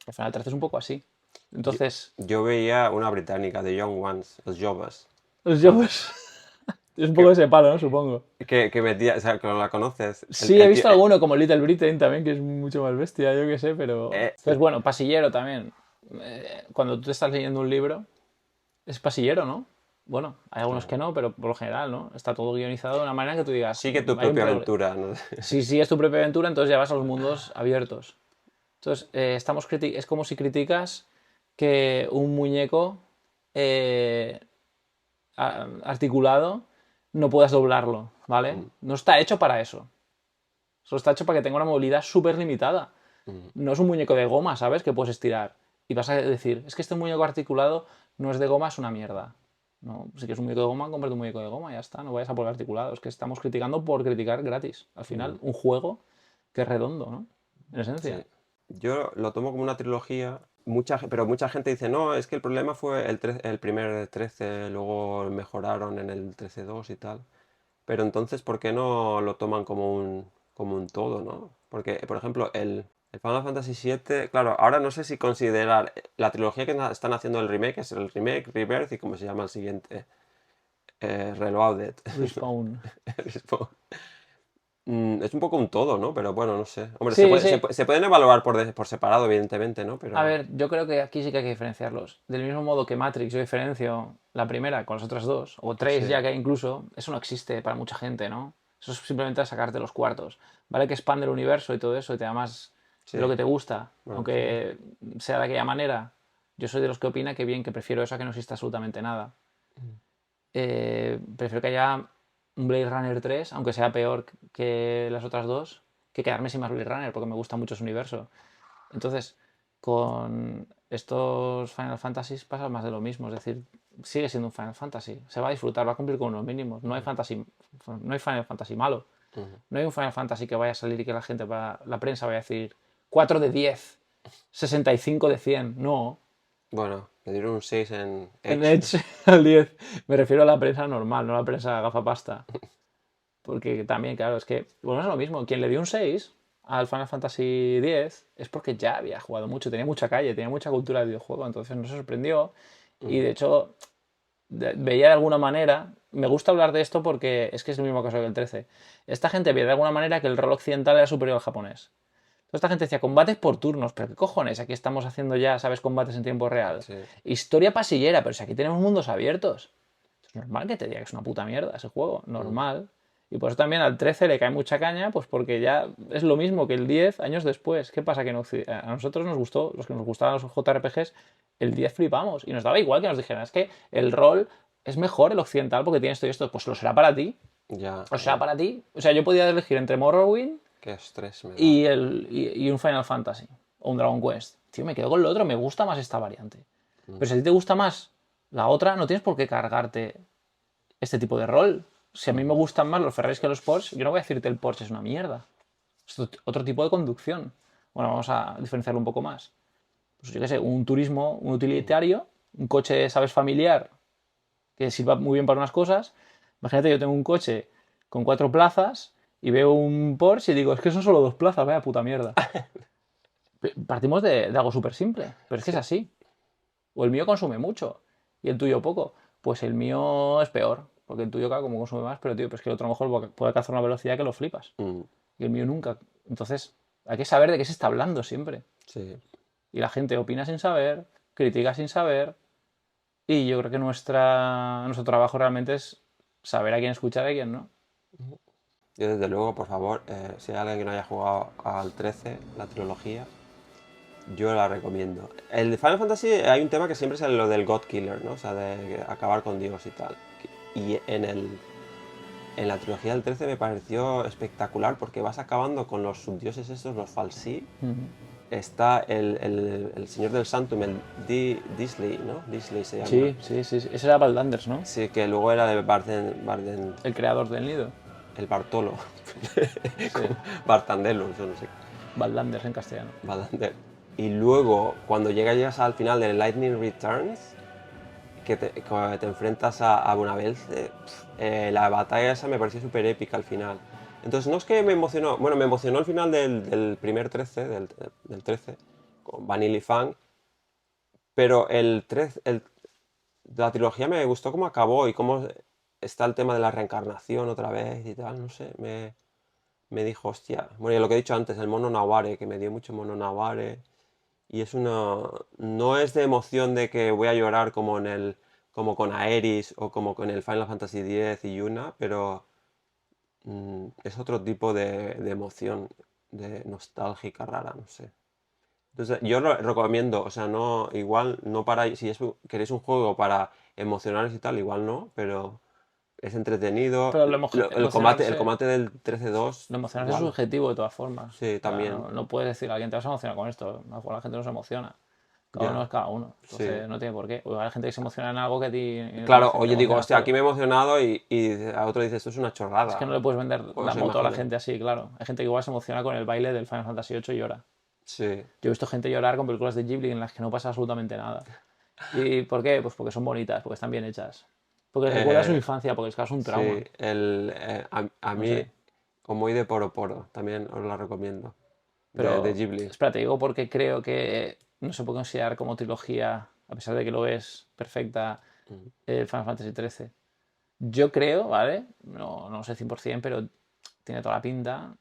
El Final 13 es un poco así. yo, Entonces, yo veía una británica, The Young Ones, los Jobbers. los ¿Sabes? Jobbers es un poco de ese palo, ¿no? Supongo. Que metía, o sea, que no la conoces. Sí, he visto alguno como Little Britain también, que es mucho más bestia, yo qué sé, pero... Eh, Entonces, bueno, pasillero también. Cuando tú te estás leyendo un libro, es pasillero, ¿no? Bueno, hay algunos que no, pero por lo general, ¿no? Está todo guionizado de una manera que tú digas, sigue tu hay un propia progreso. aventura, ¿no? Si sigues tu propia aventura, entonces ya vas a los mundos abiertos. Entonces, es como si criticas que un muñeco eh, articulado no puedas doblarlo, ¿vale? No está hecho para eso. Solo está hecho para que tenga una movilidad súper limitada. No es un muñeco de goma, ¿sabes? Que puedes estirar. Y vas a decir, es que este muñeco articulado no es de goma, es una mierda. No, si quieres un muñeco de goma, cómprate un muñeco de goma, ya está. No vayas a por el articulado. Es que estamos criticando por criticar gratis. Al final, un juego que es redondo, ¿no? En esencia. Sí. Yo lo tomo como una trilogía, pero mucha gente dice, no, es que el problema fue el primer 13, luego mejoraron en el 13.2 y tal. Pero entonces, ¿por qué no lo toman como un todo, ¿no? Porque, por ejemplo, el Final Fantasy VII, claro, ahora no sé si considerar la trilogía que están haciendo el remake, es el remake, Rebirth y cómo se llama el siguiente, Reloaded. Respawn. Respawn. Es un poco un todo, ¿no? Pero bueno, no sé. Hombre, Sí, sí. se pueden evaluar por separado, evidentemente, ¿no? A Pero ver, yo creo que aquí sí que hay que diferenciarlos. Del mismo modo que Matrix, yo diferencio la primera con las otras dos, o tres sí, ya que hay incluso, eso no existe para mucha gente, ¿no? Eso es simplemente sacarte los cuartos. Vale que expande el universo y todo eso y te da más sí. de lo que te gusta, Bueno, aunque sea de aquella manera. Yo soy de los que opina que bien, que prefiero eso a que no exista absolutamente nada. Prefiero que haya un Blade Runner 3, aunque sea peor que las otras dos, que quedarme sin más Blade Runner, porque me gusta mucho su universo. Entonces, con estos Final Fantasies pasa más de lo mismo, es decir, sigue siendo un Final Fantasy, se va a disfrutar, va a cumplir con unos mínimos, no hay Final Fantasy malo, no hay un Final Fantasy que vaya a salir y que la prensa vaya a decir 4 de 10, 65 de 100, no, bueno, le dieron un 6 en en Edge. Edge al 10, me refiero a la prensa normal, no a la prensa gafapasta, porque también, claro, es que, bueno, es lo mismo, quien le dio un 6 al Final Fantasy X es porque ya había jugado mucho, tenía mucha calle, tenía mucha cultura de videojuego, entonces no se sorprendió. Y de hecho, veía de alguna manera, me gusta hablar de esto porque es que es el mismo caso que el 13. Esta gente veía de alguna manera que el rol occidental era superior al japonés. Entonces esta gente decía, combates por turnos, pero ¿qué cojones? Aquí estamos haciendo ya, ¿sabes? Combates en tiempo real. Sí. Historia pasillera, pero si aquí tenemos mundos abiertos. Es normal que te diga que es una puta mierda ese juego, normal. Y por eso también al 13 le cae mucha caña, pues porque ya es lo mismo que el 10 años después. ¿Qué pasa? Que a nosotros nos gustó, los que nos gustaban los JRPGs, el 10 flipamos. Y nos daba igual que nos dijeran, es que el rol es mejor el occidental porque tiene esto y esto. Pues lo será para ti. Ya. O sea, para ti. O sea, yo podía elegir entre Morrowind Qué estrés me da. y un Final Fantasy o un Dragon Quest. Tío, me quedo con lo otro, me gusta más esta variante. Pero si a ti te gusta más la otra, no tienes por qué cargarte este tipo de rol. Si a mí me gustan más los Ferraris que los Porsche, yo no voy a decirte el Porsche es una mierda. Es otro tipo de conducción. Bueno, vamos a diferenciarlo un poco más. Pues yo qué sé, un turismo, un utilitario, un coche, sabes, familiar, que sirva muy bien para unas cosas. Imagínate, yo tengo un coche con 4 plazas y veo un Porsche y digo, es que son solo 2 plazas, vaya puta mierda. Partimos de algo súper simple, pero es que es así. O el mío consume mucho y el tuyo poco. Pues el mío es peor, porque el tuyo, claro, como consume más, pero tío, pues que el otro a lo mejor puede alcanzar una velocidad que lo flipas. Y el mío nunca. Entonces, hay que saber de qué se está hablando siempre. Sí. Y la gente opina sin saber, critica sin saber. Y yo creo que nuestro trabajo realmente es saber a quién escuchar y a quién no. Yo desde luego, por favor, si hay alguien que no haya jugado al 13, la trilogía, yo la recomiendo. El de Final Fantasy hay un tema que siempre es lo del God Killer, ¿no? O sea, de acabar con Dios y tal. Y en la trilogía del 13 me pareció espectacular porque vas acabando con los subdioses estos, los Falsi. Está el señor del Santum, el Disley, ¿no? Disley se llama. Sí. Ese era Ballanders, ¿no? Sí, que luego era de Barden, El creador del nido. el Bartolo. Bartandelo, yo no sé. Ballanders en castellano. Ballander. Y luego, cuando llegas al final de Lightning Returns, que te enfrentas a Bonavelse, la batalla esa me pareció súper épica al final. Entonces, no es que me emocionó, bueno, me emocionó el final del primer 13, del 13, con Vanilla y Fang, pero la trilogía me gustó cómo acabó y cómo está el tema de la reencarnación otra vez y tal, no sé, me dijo, hostia, bueno, y lo que he dicho antes, el mono Naware, que me dio mucho mono Naware. Y no es de emoción de que voy a llorar como con Aeris o como con el Final Fantasy X y Yuna, pero es otro tipo de emoción, de nostálgica rara, no sé. Entonces, yo lo recomiendo, o sea, no, igual no para, si queréis un juego para emocionaros y tal, igual no, pero es entretenido. Pero El combate del 13-2. Lo emocionante es subjetivo de todas formas. Sí, también. No puedes decir a alguien te vas a emocionar con esto. La gente no se emociona. Cada uno es cada uno. Entonces no tiene por qué. O hay gente que se emociona en algo que a ti. Claro, oye, digo, hostia, aquí me he emocionado y a otro dice, esto es una chorrada. Es que no le puedes vender la se moto a la imagina. gente así, claro. Hay gente que igual se emociona con el baile del Final Fantasy VIII y llora. Sí. Yo he visto gente llorar con películas de Ghibli en las que no pasa absolutamente nada. ¿Y por qué? Pues porque son bonitas, porque están bien hechas. Porque recuerda su infancia, porque es un trauma. Sí, a mí, sé. Omoi de Poro Poro, también os la recomiendo. Pero, de Ghibli. espera, te digo porque creo que no se puede considerar como trilogía, a pesar de que lo es perfecta, el Final Fantasy XIII. Yo creo, ¿vale? No sé 100%, pero tiene toda la pinta.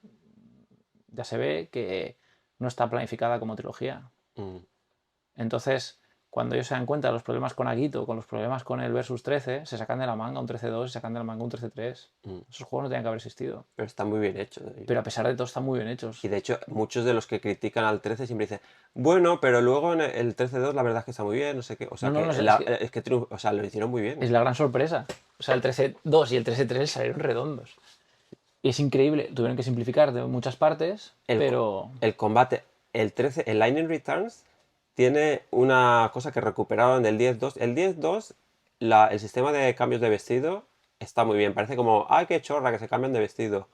Ya se ve que no está planificada como trilogía. Mm. Entonces, cuando ellos se dan cuenta de los problemas con Agito, con los problemas con el Versus 13, se sacan de la manga un 13-2 y se sacan de la manga un 13-3. Esos juegos no tenían que haber existido. Pero están muy bien hechos. Pero a pesar de todo, están muy bien hechos. Y de hecho, muchos de los que critican al 13 siempre dicen, bueno, pero luego en el 13-2 la verdad es que está muy bien, no sé qué. O sea, o sea, lo hicieron muy bien. Es la gran sorpresa. O sea, el 13-2 y el 13-3 salieron redondos. Y es increíble. Tuvieron que simplificar de muchas partes, pero... El combate, el Lightning Returns, tiene una cosa que recuperaron del 10-2. El 10-2, el sistema de cambios de vestido está muy bien. Parece como, ¡ay, qué chorra que se cambian de vestido!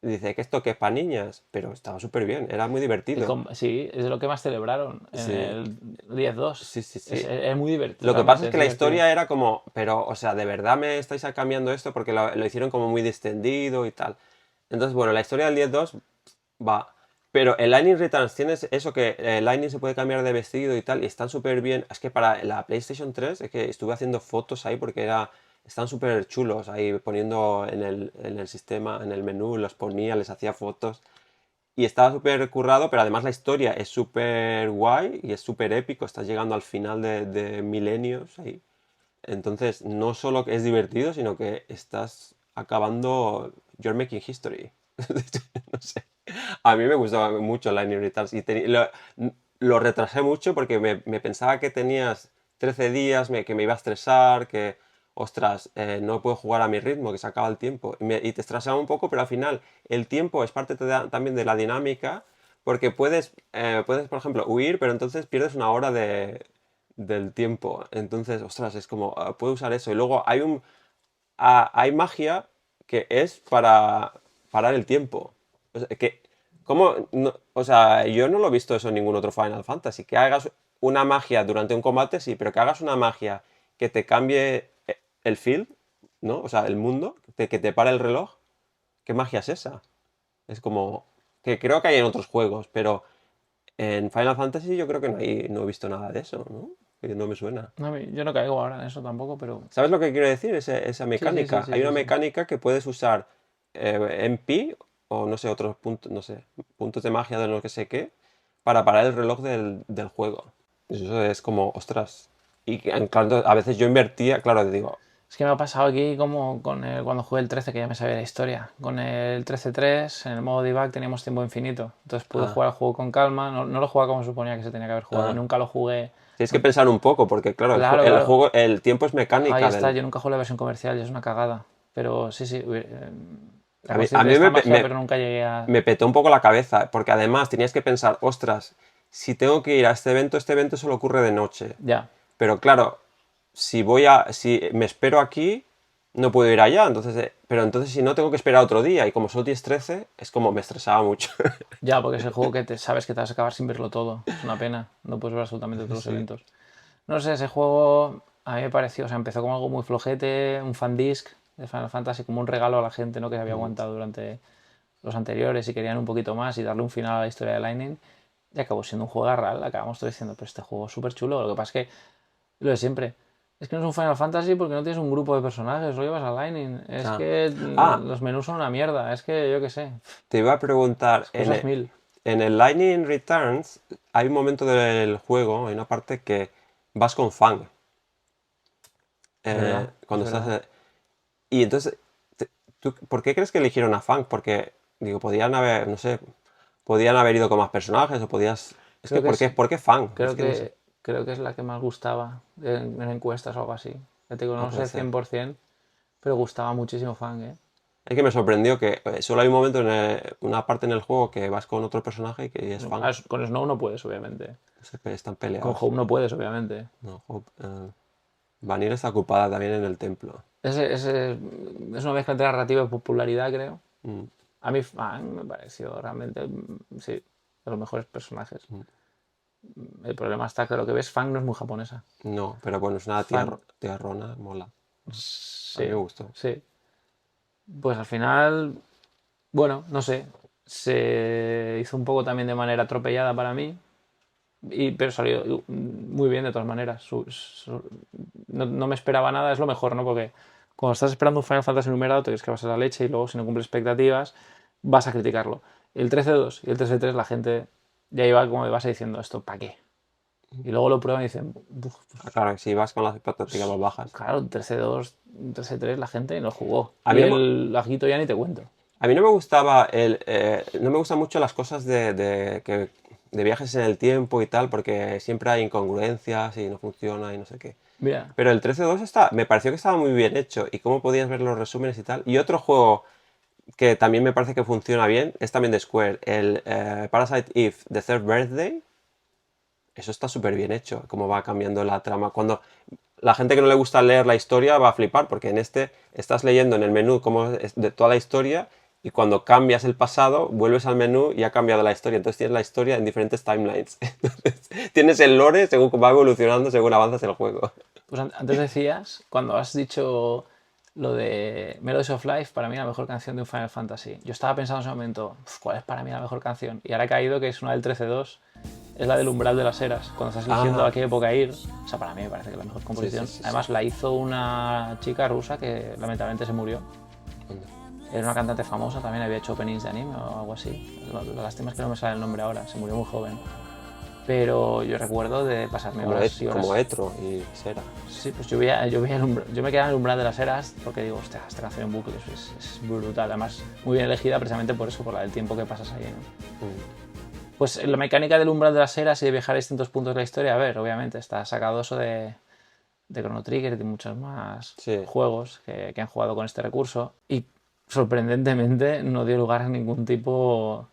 Dice que esto que es para niñas, pero estaba súper bien, era muy divertido. Sí, es de lo que más celebraron en el 10-2. Sí. Es muy divertido. Lo que pasa es que la historia era como, pero, o sea, ¿de verdad me estáis cambiando esto? Porque lo hicieron como muy distendido y tal. Entonces, bueno, la historia del 10-2 va. Pero el Lightning Returns tienes eso que Lightning se puede cambiar de vestido y tal, y están súper bien. Es que para la PlayStation 3 es que estuve haciendo fotos ahí porque están súper chulos ahí poniendo en el sistema, en el menú, los ponía, les hacía fotos. Y estaba súper currado, pero además la historia es súper guay y es súper épico. Estás llegando al final de milenios ahí. Entonces, no solo que es divertido, sino que estás acabando. You're making history. No sé. A mí me gustaba mucho Lightning Returns y lo retrasé mucho porque me pensaba que tenías 13 días, que me iba a estresar, que, ostras, no puedo jugar a mi ritmo, que se acaba el tiempo. Y te estresaba un poco, pero al final el tiempo es parte también de la dinámica porque puedes, por ejemplo, huir, pero entonces pierdes una hora del tiempo. Entonces, ostras, es como, puedo usar eso. Y luego hay magia que es para parar el tiempo. O sea, ¿cómo? O sea, yo no lo he visto eso en ningún otro Final Fantasy. Que hagas una magia durante un combate, sí, pero que hagas una magia que te cambie el field, ¿no? O sea, el mundo, que te pare el reloj. ¿Qué magia es esa? Es como, que creo que hay en otros juegos, pero en Final Fantasy yo creo que no he visto nada de eso, ¿no? Que no me suena. No, yo no caigo ahora en eso tampoco, pero... ¿Sabes lo que quiero decir? Esa Sí, sí, mecánica. sí, sí, Hay una sí, sí. mecánica que puedes usar MP o no sé, otros puntos, no sé, puntos de magia de no que sé qué, para parar el reloj del juego. Eso es como, ostras. Y claro, a veces yo invertía, claro, digo, Es que me ha pasado aquí como cuando jugué el 13, que ya me sabía la historia. Con el 13.3, en el modo debug teníamos tiempo infinito. Entonces pude ah, jugar el juego con calma. No, no lo jugaba como suponía que se tenía que haber jugado. ah. Nunca lo jugué. Tienes que pensar un poco, porque claro, Claro, el claro. juego, el tiempo es Ahí mecánica está. del. Yo nunca jugué la versión comercial y es una cagada. Pero sí, sí. Era A mí, consciente de me, esta pe- magia, pero nunca llegué a... me petó un poco la cabeza, porque además tenías que pensar, ostras, si tengo que ir a este evento solo ocurre de noche. Ya. Pero claro, si me espero aquí, no puedo ir allá. Pero entonces si no tengo que esperar otro día. Y como solo tienes 13, es como me estresaba mucho. Ya, porque es el juego que sabes que te vas a acabar sin verlo todo. Es una pena. No puedes ver absolutamente todos los Sí. eventos. No sé, ese juego a mí me pareció, o sea, empezó como algo muy flojete, un fan disc de Final Fantasy, como un regalo a la gente, ¿no? Que se había aguantado durante los anteriores y querían un poquito más y darle un final a la historia de Lightning. Y acabó siendo un juego real. Acabamos todos diciendo, pero este juego es súper chulo. Lo que pasa es que, lo de siempre, es que no es un Final Fantasy porque no tienes un grupo de personajes, lo llevas a Lightning. Es Ah, que Ah, los menús son una mierda. Es que yo qué sé, te iba a preguntar, cosas mil. en el Lightning Returns hay un momento del juego, hay una parte que vas con Fang. Es verdad, es Cuando estás. verdad. Y entonces, ¿por qué crees que eligieron a Fang? Porque, digo, podían haber, no sé, podían haber ido con más personajes o podías. Es que, Creo que ¿por qué, es, por qué Fang? Es creo que no sé. que, creo que es la que más gustaba en encuestas o algo así. Ya te digo, Ah, no puede sé ser. 100%, pero gustaba muchísimo Fang, ¿eh? Es que me sorprendió que solo hay un momento una parte en el juego que vas con otro personaje que es Fang. Con Snow no puedes, obviamente. No sé, que están Con peleados. Hope no puedes, obviamente. No, Vanir está ocupada también en el templo. Es una mezcla entre narrativa y popularidad, creo. Mm, A mí Fang me pareció realmente, sí, de los mejores personajes. mm. El problema está que lo que ves, Fang no es muy japonesa. No, pero bueno, es una Fang, tierrona, mola. A mí me sí, gustó. sí. Pues al final, bueno, no sé, se hizo un poco también de manera atropellada para mí, pero salió muy bien de todas maneras. No, no me esperaba nada, es lo mejor, ¿no? Porque cuando estás esperando un Final Fantasy numerado, te crees que va a ser la leche y luego si no cumple expectativas, vas a criticarlo. El 13.2 y el 13.3 la gente ya iba como de base diciendo esto, ¿para qué? Y luego lo prueban y dicen, "Buf, Ah, claro, si vas con las expectativas pues, bajas. claro, 13.2, 13.3 la gente no jugó. A Y mí, no me- el lajito ya ni te cuento. a mí no me gustaba no me gustan mucho las cosas de viajes en el tiempo y tal, porque siempre hay incongruencias y no funciona y no sé qué. Mira, Pero el 13.2 me pareció que estaba muy bien hecho y cómo podías ver los resúmenes y tal. Y otro juego que también me parece que funciona bien es también de Square, el Parasite Eve The Third Birthday. Eso está súper bien hecho, cómo va cambiando la trama. Cuando la gente que no le gusta leer la historia va a flipar, porque en este estás leyendo en el menú cómo es de toda la historia y cuando cambias el pasado, vuelves al menú y ha cambiado la historia. Entonces tienes la historia en diferentes timelines. Entonces, tienes el lore según va evolucionando, según avanzas el juego. pues antes decías, cuando has dicho lo de Melodies of Life, para mí la mejor canción de un Final Fantasy. Yo estaba pensando en ese momento, ¿cuál es para mí la mejor canción? Y ahora he caído que es una del 13-2, es la del Umbral de las Eras, cuando estás eligiendo a qué época ir. O sea, para mí me parece que es la mejor composición. Sí. Además, la hizo una chica rusa que lamentablemente se murió. Era una cantante famosa, también había hecho openings de anime o algo así. La lástima es que no me sale el nombre ahora, se murió muy joven. Pero yo recuerdo de pasarme horas y horas. Como Etro y Sera. Sí, pues yo me quedaba en el Umbral de las Eras porque digo, hostia, esta canción en bucle es brutal. Además, muy bien elegida precisamente por eso, por el tiempo que pasas ahí, ¿no? Pues la mecánica del Umbral de las Eras y de viajar a distintos puntos de la historia, a ver, obviamente está sacado eso de Chrono Trigger y de muchos más juegos que han jugado con este recurso. Y sorprendentemente no dio lugar a ningún tipo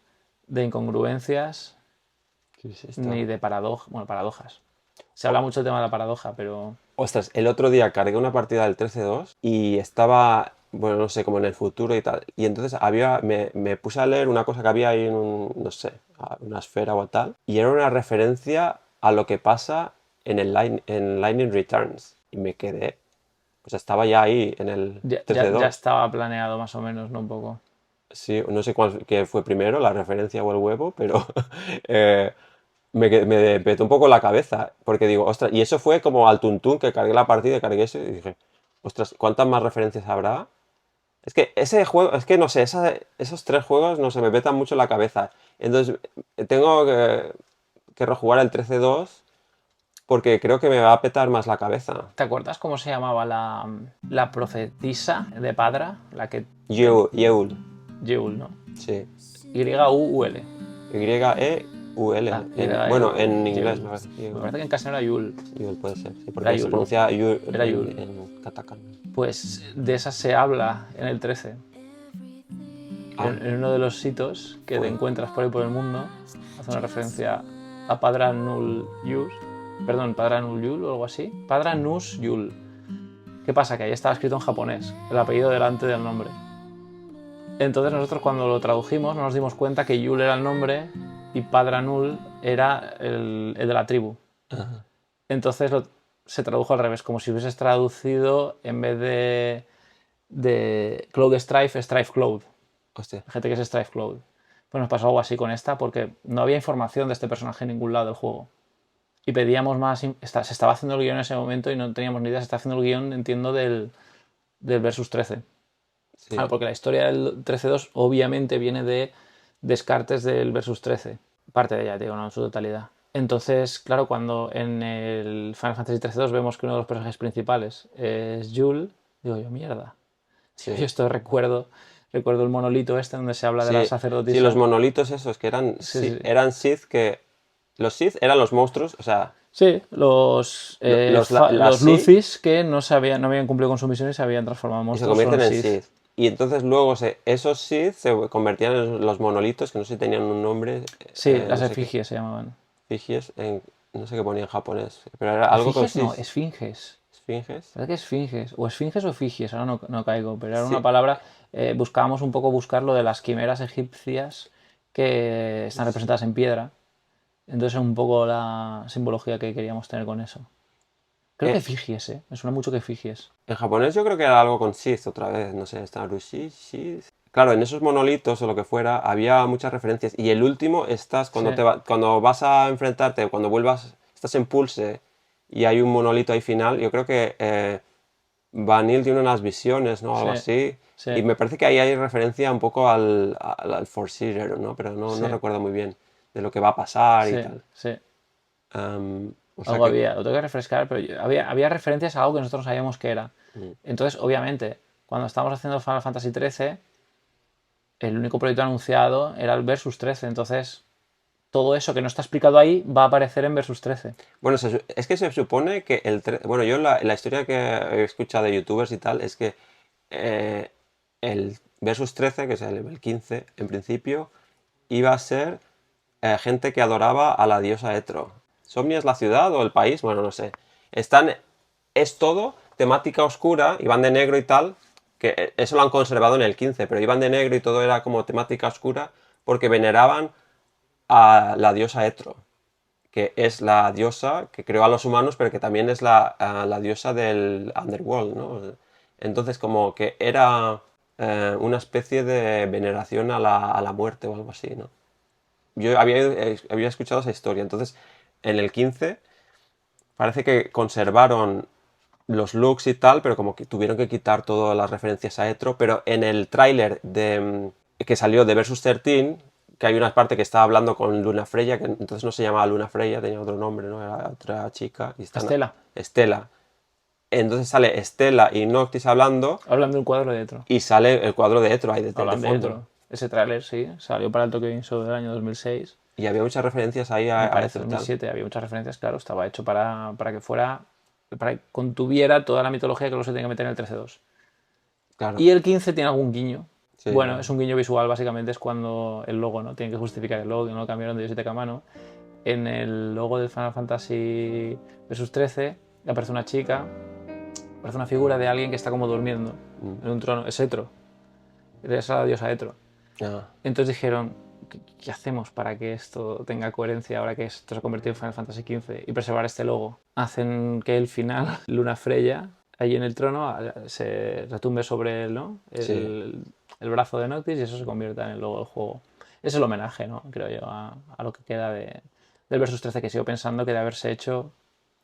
de incongruencias ni de paradojas. Se habla mucho del tema de la paradoja, pero... Ostras, el otro día cargué una partida del 13-2 y estaba, bueno, no sé, como en el futuro y tal. Y entonces me puse a leer una cosa que había ahí en no sé, una esfera o tal. Y era una referencia a lo que pasa en Lightning Returns. Y me quedé, pues estaba ya ahí en el 13-2. Ya estaba planeado más o menos, ¿no? Un poco. Sí, no sé cuál que fue primero, la referencia o el huevo, pero me petó un poco la cabeza, porque digo, ostras, y eso fue como al tuntún que cargué la partida, cargué eso y dije, ostras, ¿cuántas más referencias habrá? Es que ese juego, es que no sé, esos 3 juegos no se me petan mucho la cabeza. Entonces, tengo que rejugar el 13-2 porque creo que me va a petar más la cabeza. ¿Te acuerdas cómo se llamaba la profetisa de Padra? La que... Yeul, Yeul, ¿no? sí. Y-U-U-L. Y-E-U-L. Bueno, en inglés me parece. Me parece que en castellano era Yul. Yul puede ser, sí, porque se pronuncia Yul en katakana. Pues de esa se habla en el 13. En uno de los sitios que te encuentras por ahí por el mundo, hace una referencia a Padra Nul Yul. Perdón, Padra Nul Yul o algo así. Padra Nus Yul. ¿Qué pasa? Que ahí estaba escrito en japonés, el apellido delante del nombre. Entonces nosotros cuando lo tradujimos no nos dimos cuenta que Yul era el nombre y Padra Nul era el de la tribu. Ajá. Entonces se tradujo al revés, como si hubieses traducido en vez de Cloud Strife, Strife Cloud. Hostia. Gente que es Strife Cloud. Pues nos pasó algo así con esta porque no había información de este personaje en ningún lado del juego. Y pedíamos más... Se estaba haciendo el guión en ese momento y no teníamos ni idea. Se está haciendo el guión, entiendo, del Versus 13. Sí. Porque la historia del 13-2 obviamente viene de descartes del Versus 13. Parte de ella, digo, no en su totalidad. Entonces, claro, cuando en el Final Fantasy 13-2 vemos que uno de los personajes principales es Yul, digo yo, mierda. Sí. Yo esto recuerdo el monolito este donde se habla de la sacerdotisa. Sí, los monolitos esos que eran Sith que... Los Sith eran los monstruos, o sea... Sí, los Lucis que no habían cumplido con su misión y se habían transformado en monstruos. Y se convierten en Sith. Y entonces luego esos Sith se convertían en los monolitos, que no sé si tenían un nombre. Sí, las efigies se llamaban. Efigies, no sé qué ponía en japonés, pero era algo con Sith. No, esfinges. ¿Esfinges? ¿Verdad que esfinges? O esfinges o efigies, ahora no caigo, pero era una palabra... buscábamos un poco buscar lo de las quimeras egipcias que están representadas en piedra. Entonces es un poco la simbología que queríamos tener con eso. Creo que efigies, me suena mucho que efigies. En japonés yo creo que era algo con Sith otra vez, no sé, está Rushi, Sith. Claro, en esos monolitos o lo que fuera había muchas referencias. Y el último, cuando vas a enfrentarte, cuando vuelvas, estás en Pulse y hay un monolito ahí final, yo creo que Vanille tiene unas visiones, ¿no? Algo así. Sí. Y me parece que ahí hay referencia un poco al Four Seater, ¿no? Pero no recuerdo muy bien de lo que va a pasar y tal. Sí. Algo había, lo tengo que refrescar, pero había referencias a algo que nosotros sabíamos que era. Entonces, obviamente, cuando estábamos haciendo Final Fantasy XIII, el único proyecto anunciado era el Versus 13. Entonces, todo eso que no está explicado ahí va a aparecer en Versus 13. Bueno, es que se supone que bueno, yo la historia que he escuchado de youtubers y tal es que el Versus 13, que es el nivel 15, en principio, iba a ser gente que adoraba a la diosa Etro. ¿Somnia es la ciudad o el país? Bueno, no sé. Es todo temática oscura, iban de negro y tal, que eso lo han conservado en el 15, pero iban de negro y todo era como temática oscura porque veneraban a la diosa Etro, que es la diosa que creó a los humanos, pero que también es la diosa del Underworld, ¿no? Entonces como que era una especie de veneración a la muerte o algo así, ¿no? Yo había escuchado esa historia. Entonces, en el 15 parece que conservaron los looks y tal, pero como que tuvieron que quitar todas las referencias a Etro. Pero en el tráiler que salió de Versus 13, que hay una parte que estaba hablando con Luna Freya, que entonces no se llamaba Luna Freya, tenía otro nombre, ¿no? Era otra chica. Y Estela. Estela. Entonces sale Estela y Noctis hablando. Hablando del cuadro de Etro. Y sale el cuadro de Etro ahí de Hablando de fondo. Etro. Ese tráiler, sí, salió para el Tokyo Game Show del año 2006. Y había muchas referencias ahí Me a parece, Etro. 2007, había muchas referencias, claro, estaba hecho para que fuera, para que contuviera toda la mitología que luego se tenía que meter en el 13-2. Claro. Y el 15 tiene algún guiño. Sí, Bueno, claro. es un guiño visual, básicamente es cuando el logo, ¿no? Tienen que justificar el logo, que no lo cambiaron de Yoshitaka Amano. En el logo del Final Fantasy Versus 13 aparece una chica, aparece una figura de alguien que está como durmiendo en un trono. Es Etro. Es la diosa Etro. Ah, Entonces dijeron, ¿qué hacemos para que esto tenga coherencia ahora que esto se ha convertido en Final Fantasy XV y preservar este logo? Hacen que el final, Luna Freya, allí en el trono, se retumbe sobre él, ¿no? El brazo de Noctis, y eso se convierta en el logo del juego. Ese es el homenaje, ¿no? Creo yo, a lo que queda del Versus 13, que sigo pensando que de haberse hecho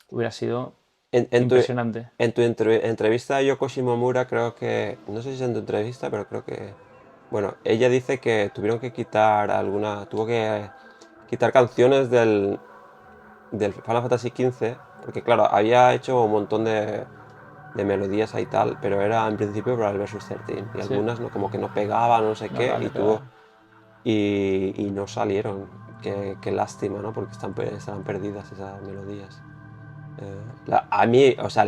hubiera sido impresionante. En tu entrevista a Yoko Shimomura, creo que, no sé si es en tu entrevista, pero creo que, bueno, ella dice que tuvieron que quitar tuvo que quitar canciones del Final Fantasy XV, porque claro, había hecho un montón de melodías y tal, pero era en principio para el Versus 13, y Sí. algunas no, como que no pegaban, no sé No, qué, vale, y pero- y no salieron. Qué lástima, ¿no? Porque estaban perdidas esas melodías. A mí, o sea,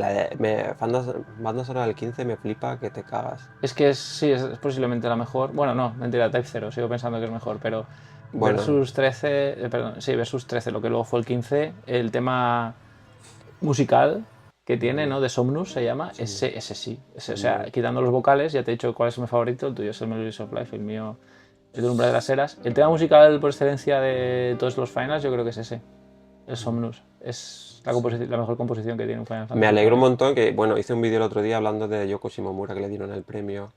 banda sonora del 15 me flipa que te cagas. Es que sí, es posiblemente la mejor. Bueno, no, mentira, Type 0, sigo pensando que es mejor, pero Bueno. Versus 13, perdón, sí, Versus 13, lo que luego fue el 15, el tema musical que tiene, ¿no? De Somnus se llama, ese sí. O sea, quitando los vocales, ya te he dicho cuál es mi favorito, el tuyo es el Melodies of Life, el mío el del Umbral de las Eras. El tema musical por excelencia de todos los finals yo creo que es ese, el Somnus. Es la mejor composición que tiene un Final Fantasy. Me alegro un montón que, bueno, hice un vídeo el otro día hablando de Yoko Shimomura, que le dieron el premio.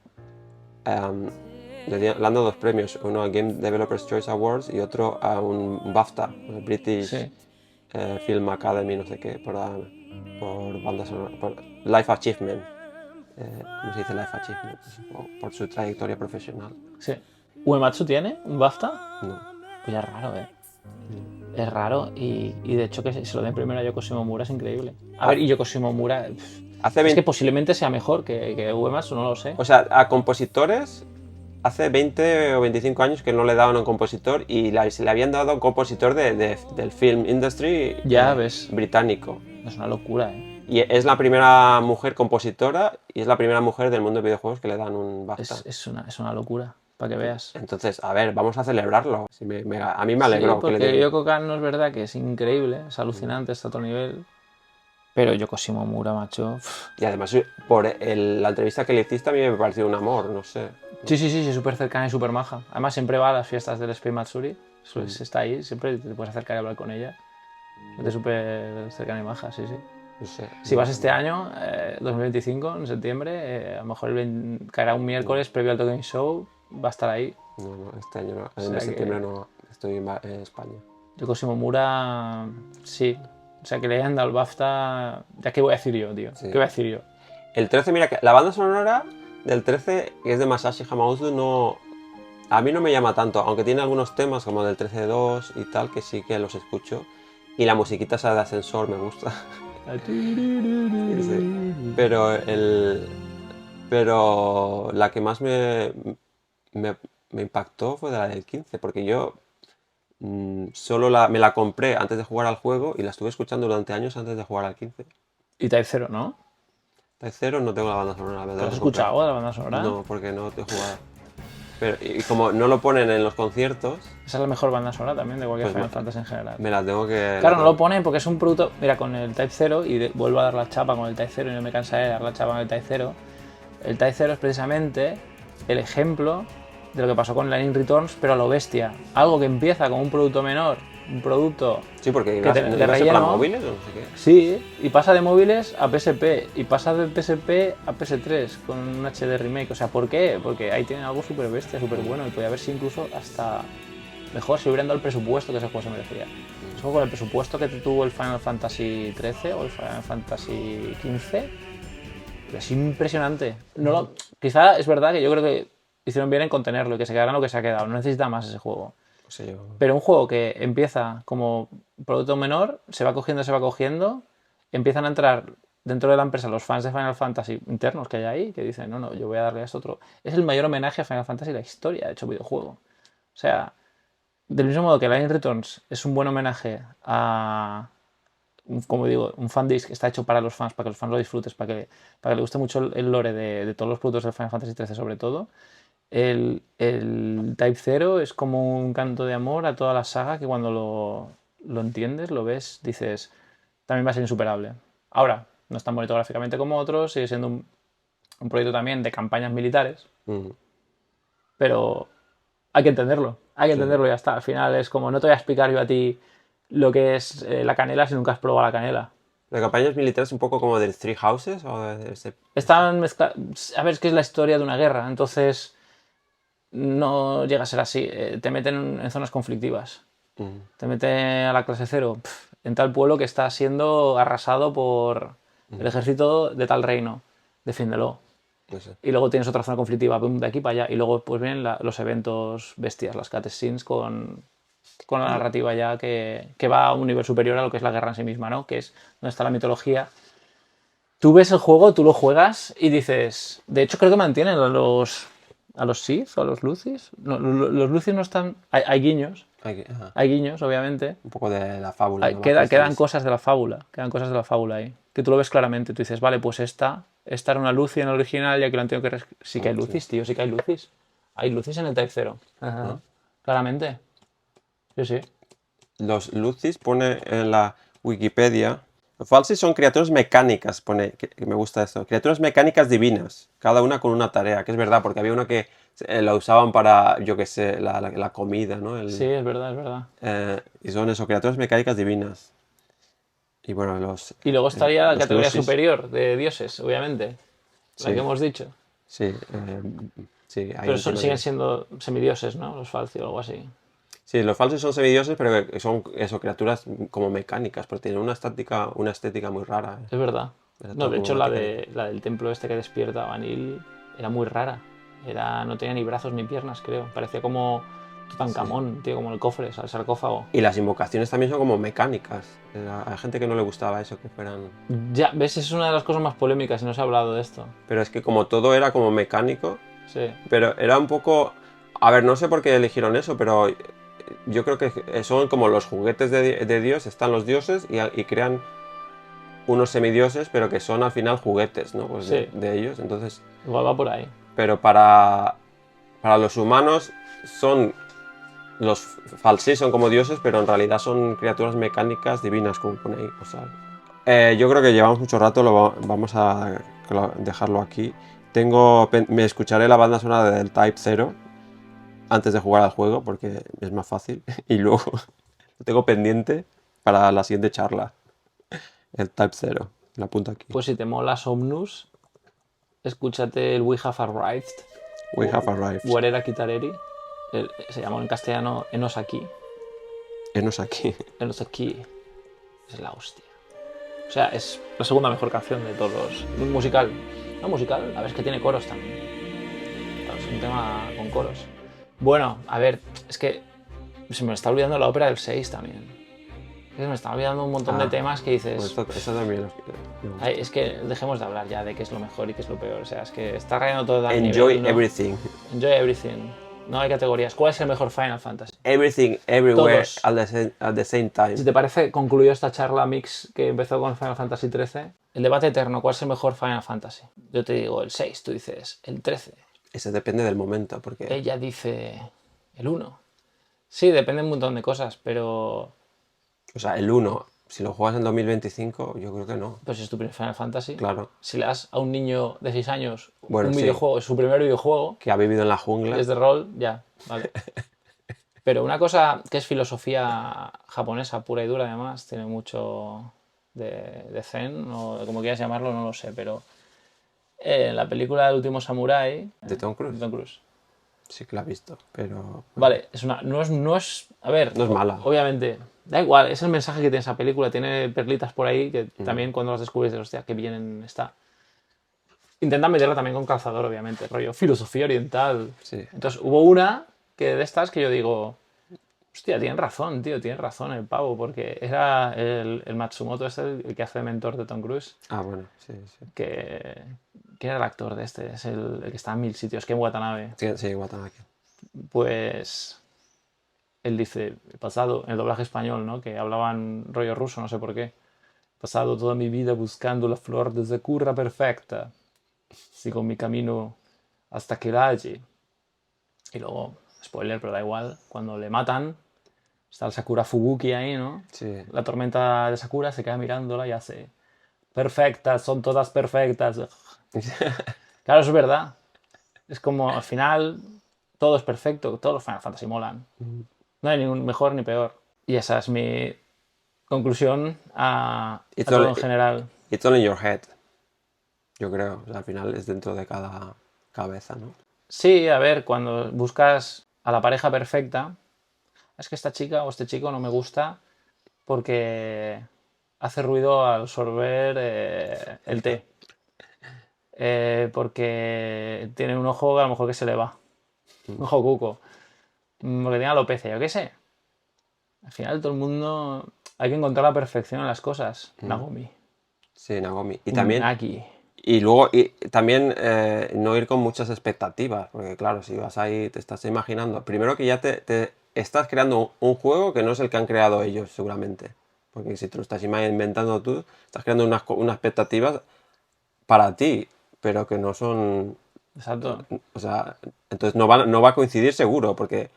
Hablando de dos premios, uno a Game Developers Choice Awards y otro a un BAFTA, el British Sí. Film Academy, no sé qué, por banda sonora, por Life Achievement. ¿Cómo se dice Life Achievement? Por su trayectoria profesional. Sí. ¿Uematsu tiene un BAFTA? No. Pues es raro, Es raro y de hecho que se lo den primero a Yoko Shimomura es increíble. A ver, y Yoko Shimomura es que posiblemente sea mejor que Uematsu, no lo sé. O sea, a compositores hace 20 o 25 años que no le daban a un compositor y se le habían dado a un compositor del film industry Ya ves. británico. Es una locura, Y es la primera mujer compositora y es la primera mujer del mundo de videojuegos que le dan un BAFTA. Es una locura, para que veas. Entonces, a ver, vamos a celebrarlo. A mí me alegró. Sí, porque Yoko Kanno es verdad que es increíble, es alucinante, está a otro nivel. Pero Yoko Shimomura, macho. Y además, por la entrevista que le hiciste, a mí me pareció un amor, no sé. Sí, súper cercana y súper maja. Además, siempre va a las fiestas del Space Matsuri. Está ahí, siempre te puedes acercar y hablar con ella. Es súper cercana y maja, sí. No sé. Si vas este año, 2025, en septiembre, a lo mejor caerá un miércoles previo al Tokyo Game Show, va a estar ahí. No, este año no. O sea En septiembre que- no. Estoy en España. Yoko Shimomura, sí. O sea, que le hayan dado el BAFTA. ¿Ya qué voy a decir yo, tío? Sí. ¿Qué voy a decir yo? El 13, mira, que la banda sonora del 13, que es de Masashi Hamauzu, no, a mí no me llama tanto, aunque tiene algunos temas como del 13-2 y tal, que sí que los escucho. Y la musiquita esa de ascensor me gusta. Sí. Pero la que más me impactó fue de la del 15, porque yo solo me la compré antes de jugar al juego y la estuve escuchando durante años antes de jugar al 15. Y Type 0, ¿no? Type 0 no tengo la banda sonora. ¿Te lo has escuchado de la banda sonora? No, porque no te he jugado. Pero, y como no lo ponen en los conciertos, Esa es la mejor banda sonora también de cualquier Pues Final me- Fantasy en general. me la tengo que... Claro, no lo ponen porque es un producto. Mira, con el Type 0, y vuelvo a dar la chapa con el Type 0 y no me cansaré de dar la chapa con el Type 0. El Type 0 es precisamente el ejemplo de lo que pasó con Lightning Returns, pero a lo bestia. Algo que empieza como un producto menor un producto Sí, porque que de de para relleno. móviles o no sé qué. Sí, y pasa de móviles a PSP, y pasa de PSP a PS3 con un HD remake. O sea, ¿por qué? Porque ahí tienen algo súper bestia, súper bueno, y podría haber sido incluso hasta mejor si hubieran dado el presupuesto que ese juego se merecía. Ese juego con el presupuesto que tuvo el Final Fantasy XIII o el Final Fantasy XV es impresionante. Quizá es verdad que yo creo que hicieron bien en contenerlo y que se quedara en lo que se ha quedado. No necesita más ese juego. Pues sí, yo... Pero un juego que empieza como producto menor, se va cogiendo, empiezan a entrar dentro de la empresa los fans de Final Fantasy internos que hay ahí, que dicen, no, yo voy a darle a esto otro. Es el mayor homenaje a Final Fantasy de la historia de hecho videojuego. O sea, del mismo modo que Lightning Returns es un buen homenaje a, como digo, un fandisk que está hecho para los fans, para que los fans lo disfrutes, para que le guste mucho el lore de todos los productos de Final Fantasy XIII sobre todo. El Type 0 es como un canto de amor a toda la saga que cuando lo entiendes, lo ves, dices, también va a ser insuperable. Ahora, no es tan bonito gráficamente como otros, sigue siendo un proyecto también de campañas militares, pero hay que entenderlo, y ya está. Al final es como, no te voy a explicar yo a ti lo que es la canela si nunca has probado la canela. ¿La campaña militar es un poco como del Three Houses o de ese... Están mezclados. A ver, es que es la historia de una guerra, entonces no llega a ser así. Te meten en zonas conflictivas. Te mete a la clase cero en tal pueblo que está siendo arrasado por el ejército de tal reino. Defiéndelo. No sé. Y luego tienes otra zona conflictiva de aquí para allá. Y luego pues vienen los eventos bestias, las cutscenes con la narrativa ya que va a un nivel superior a lo que es la guerra en sí misma, ¿no? Que es donde está la mitología. Tú ves el juego, tú lo juegas y dices... De hecho creo que mantienen a los Sith o a los Lucis. No, los Lucis no están... Hay guiños. Ajá. Hay guiños, obviamente. Un poco de la fábula. ¿no? Quedan cosas de la fábula. Quedan cosas de la fábula ahí. Que tú lo ves claramente. Tú dices, vale, pues esta era una Lucy en el original y aquí lo han tenido que... Sí que hay Lucis, tío. Sí que hay Lucis. Hay Lucis en el Type 0. Ajá. Claramente. Sí, sí. Los Lucis pone en la Wikipedia. Los Falsis son criaturas mecánicas, pone, que me gusta esto. Criaturas mecánicas divinas, cada una con una tarea, que es verdad, porque había uno que la usaban para, yo qué sé, la comida, ¿no? Sí, es verdad, es verdad. Y son eso, criaturas mecánicas divinas. Y bueno, Y luego estaría la categoría Lucis, superior de dioses, obviamente. La que hemos dicho. Sí, sí. Pero siguen siendo semidioses, ¿no? Los Falci o algo así. Sí, los falsos son semidioses, pero que son eso, criaturas como mecánicas, porque tienen una estética muy rara. Es verdad. Era No, todo de hecho como la mecánico. del templo este que despierta Vanille era muy rara. No tenía ni brazos ni piernas, creo. Parecía como Tutankamón, tío, como el cofre, el sarcófago. Y las invocaciones también son como mecánicas. Hay gente que no le gustaba eso, que fueran... Ya, ves, es una de las cosas más polémicas y no se ha hablado de esto. Pero es que como todo era como mecánico, Sí. pero era un poco... A ver, no sé por qué eligieron eso, pero yo creo que son como los juguetes de Dios, están los dioses y crean unos semidioses, pero que son al final juguetes, ¿no? Pues Sí. de ellos, entonces... Igual va por ahí. Pero para los humanos son... Los falsis son como dioses, pero en realidad son criaturas mecánicas divinas, como pone ahí. O sea, yo creo que llevamos mucho rato, vamos a dejarlo aquí. Me escucharé la banda sonora del Type 0 antes de jugar al juego, porque es más fácil. Y luego lo tengo pendiente para la siguiente charla. El Type 0. Lo apunto aquí. Pues si te mola Somnus, escúchate el We Have Arrived. We Have Arrived. Warera Kitareri. Se llama en castellano Enos aquí. Enos aquí. Enos aquí. Es la hostia. O sea, es la segunda mejor canción de todos los... Musical. No musical, a ver, es que tiene coros también. Claro, es un tema con coros. Bueno, a ver, es que se me está olvidando la ópera del 6 también. Se me está olvidando un montón de temas que dices... Pues eso también. Ay, es que dejemos de hablar ya de qué es lo mejor y qué es lo peor. O sea, es que está rayando todo al Enjoy nivel, ¿no? everything. Enjoy everything. No hay categorías. ¿Cuál es el mejor Final Fantasy? Everything, everywhere, Todos. at the same time. Si te parece, concluyó esta charla mix que empezó con Final Fantasy XIII. El debate eterno, ¿cuál es el mejor Final Fantasy? Yo te digo el 6, tú dices el 13. Eso depende del momento, porque... Ella dice el 1. Sí, depende un montón de cosas, pero... O sea, el 1, si lo juegas en 2025, yo creo que no. Pues es tu primer Final Fantasy. Claro. Si le das a un niño de 6 años Bueno, un sí. videojuego, es su primer videojuego, Que ha vivido en la jungla. es de rol, ya, vale. Pero una cosa que es filosofía japonesa pura y dura, además, tiene mucho de zen, o como quieras llamarlo, no lo sé, pero en la película El último samurái, ¿De Tom Cruise? de Tom Cruise. Sí que la he visto, pero... Vale, no es, a ver, No es mala. obviamente, da igual, es el mensaje que tiene esa película, tiene perlitas por ahí que también cuando las descubres dices, hostia, qué bien está. Intentan meterla también con calzador, obviamente, rollo filosofía oriental. Sí. Entonces hubo una que de estas que yo digo, hostia, tienes razón, tío, tienes razón el pavo, porque era el Matsumoto este, el que hace de mentor de Tom Cruise, Ah, bueno, sí, sí. que era el actor de este, es el que está en 1000 sitios, Ken Watanabe. Sí, sí, Watanabe. Pues él dice, he pasado, en el doblaje español, ¿no? Que hablaban rollo ruso, no sé por qué. He pasado toda mi vida buscando la flor de Sakura perfecta. Sigo mi camino hasta que la halle. Y luego, spoiler, pero da igual, cuando le matan, está el Sakura Fubuki ahí, ¿no? Sí. La tormenta de Sakura se queda mirándola y hace, perfectas, son todas perfectas. Claro, eso es verdad. Es como, al final, todo es perfecto, todos los Final Fantasy molan. No hay ningún mejor ni peor. Y esa es mi conclusión a todo en general. It's all in your head, yo creo. O sea, al final es dentro de cada cabeza, ¿no? Sí, a ver, cuando buscas a la pareja perfecta, es que esta chica o este chico no me gusta porque hace ruido al sorber el té. Porque tiene un ojo a lo mejor que se le va. Un ojo cuco. Porque tiene alopecia, yo qué sé. Al final todo el mundo... Hay que encontrar la perfección en las cosas. Nagomi. Sí, Nagomi. Y también... Aquí. Y luego también no ir con muchas expectativas, porque claro, si vas ahí, te estás imaginando, primero que ya te estás creando un juego que no es el que han creado ellos, seguramente. Porque si te lo estás inventando tú, estás creando unas expectativas para ti, pero que no son... Exacto. O sea, entonces no va a coincidir seguro, porque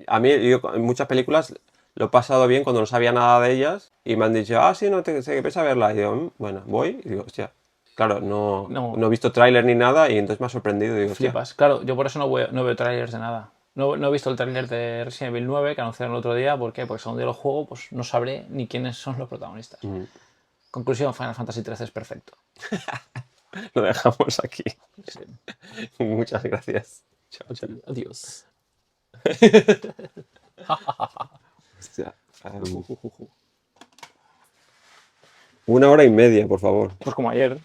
a mí yo en muchas películas lo he pasado bien cuando no sabía nada de ellas y me han dicho, ah, sí, no te sé que pesa verla. Y digo, bueno, voy y digo, hostia. Claro, no he visto tráiler ni nada y entonces me ha sorprendido. Digo, hostia. Flipas. Claro, yo por eso no veo trailers de nada. No he visto el tráiler de Resident Evil 9 que anunciaron el otro día. ¿Por qué? Porque según día lo juego, pues no sabré ni quiénes son los protagonistas. Conclusión, Final Fantasy XIII es perfecto. Lo dejamos aquí. Sí. Muchas gracias. Chao, chao. Adiós. Hostia, 1 hora y media, por favor. Pues como ayer.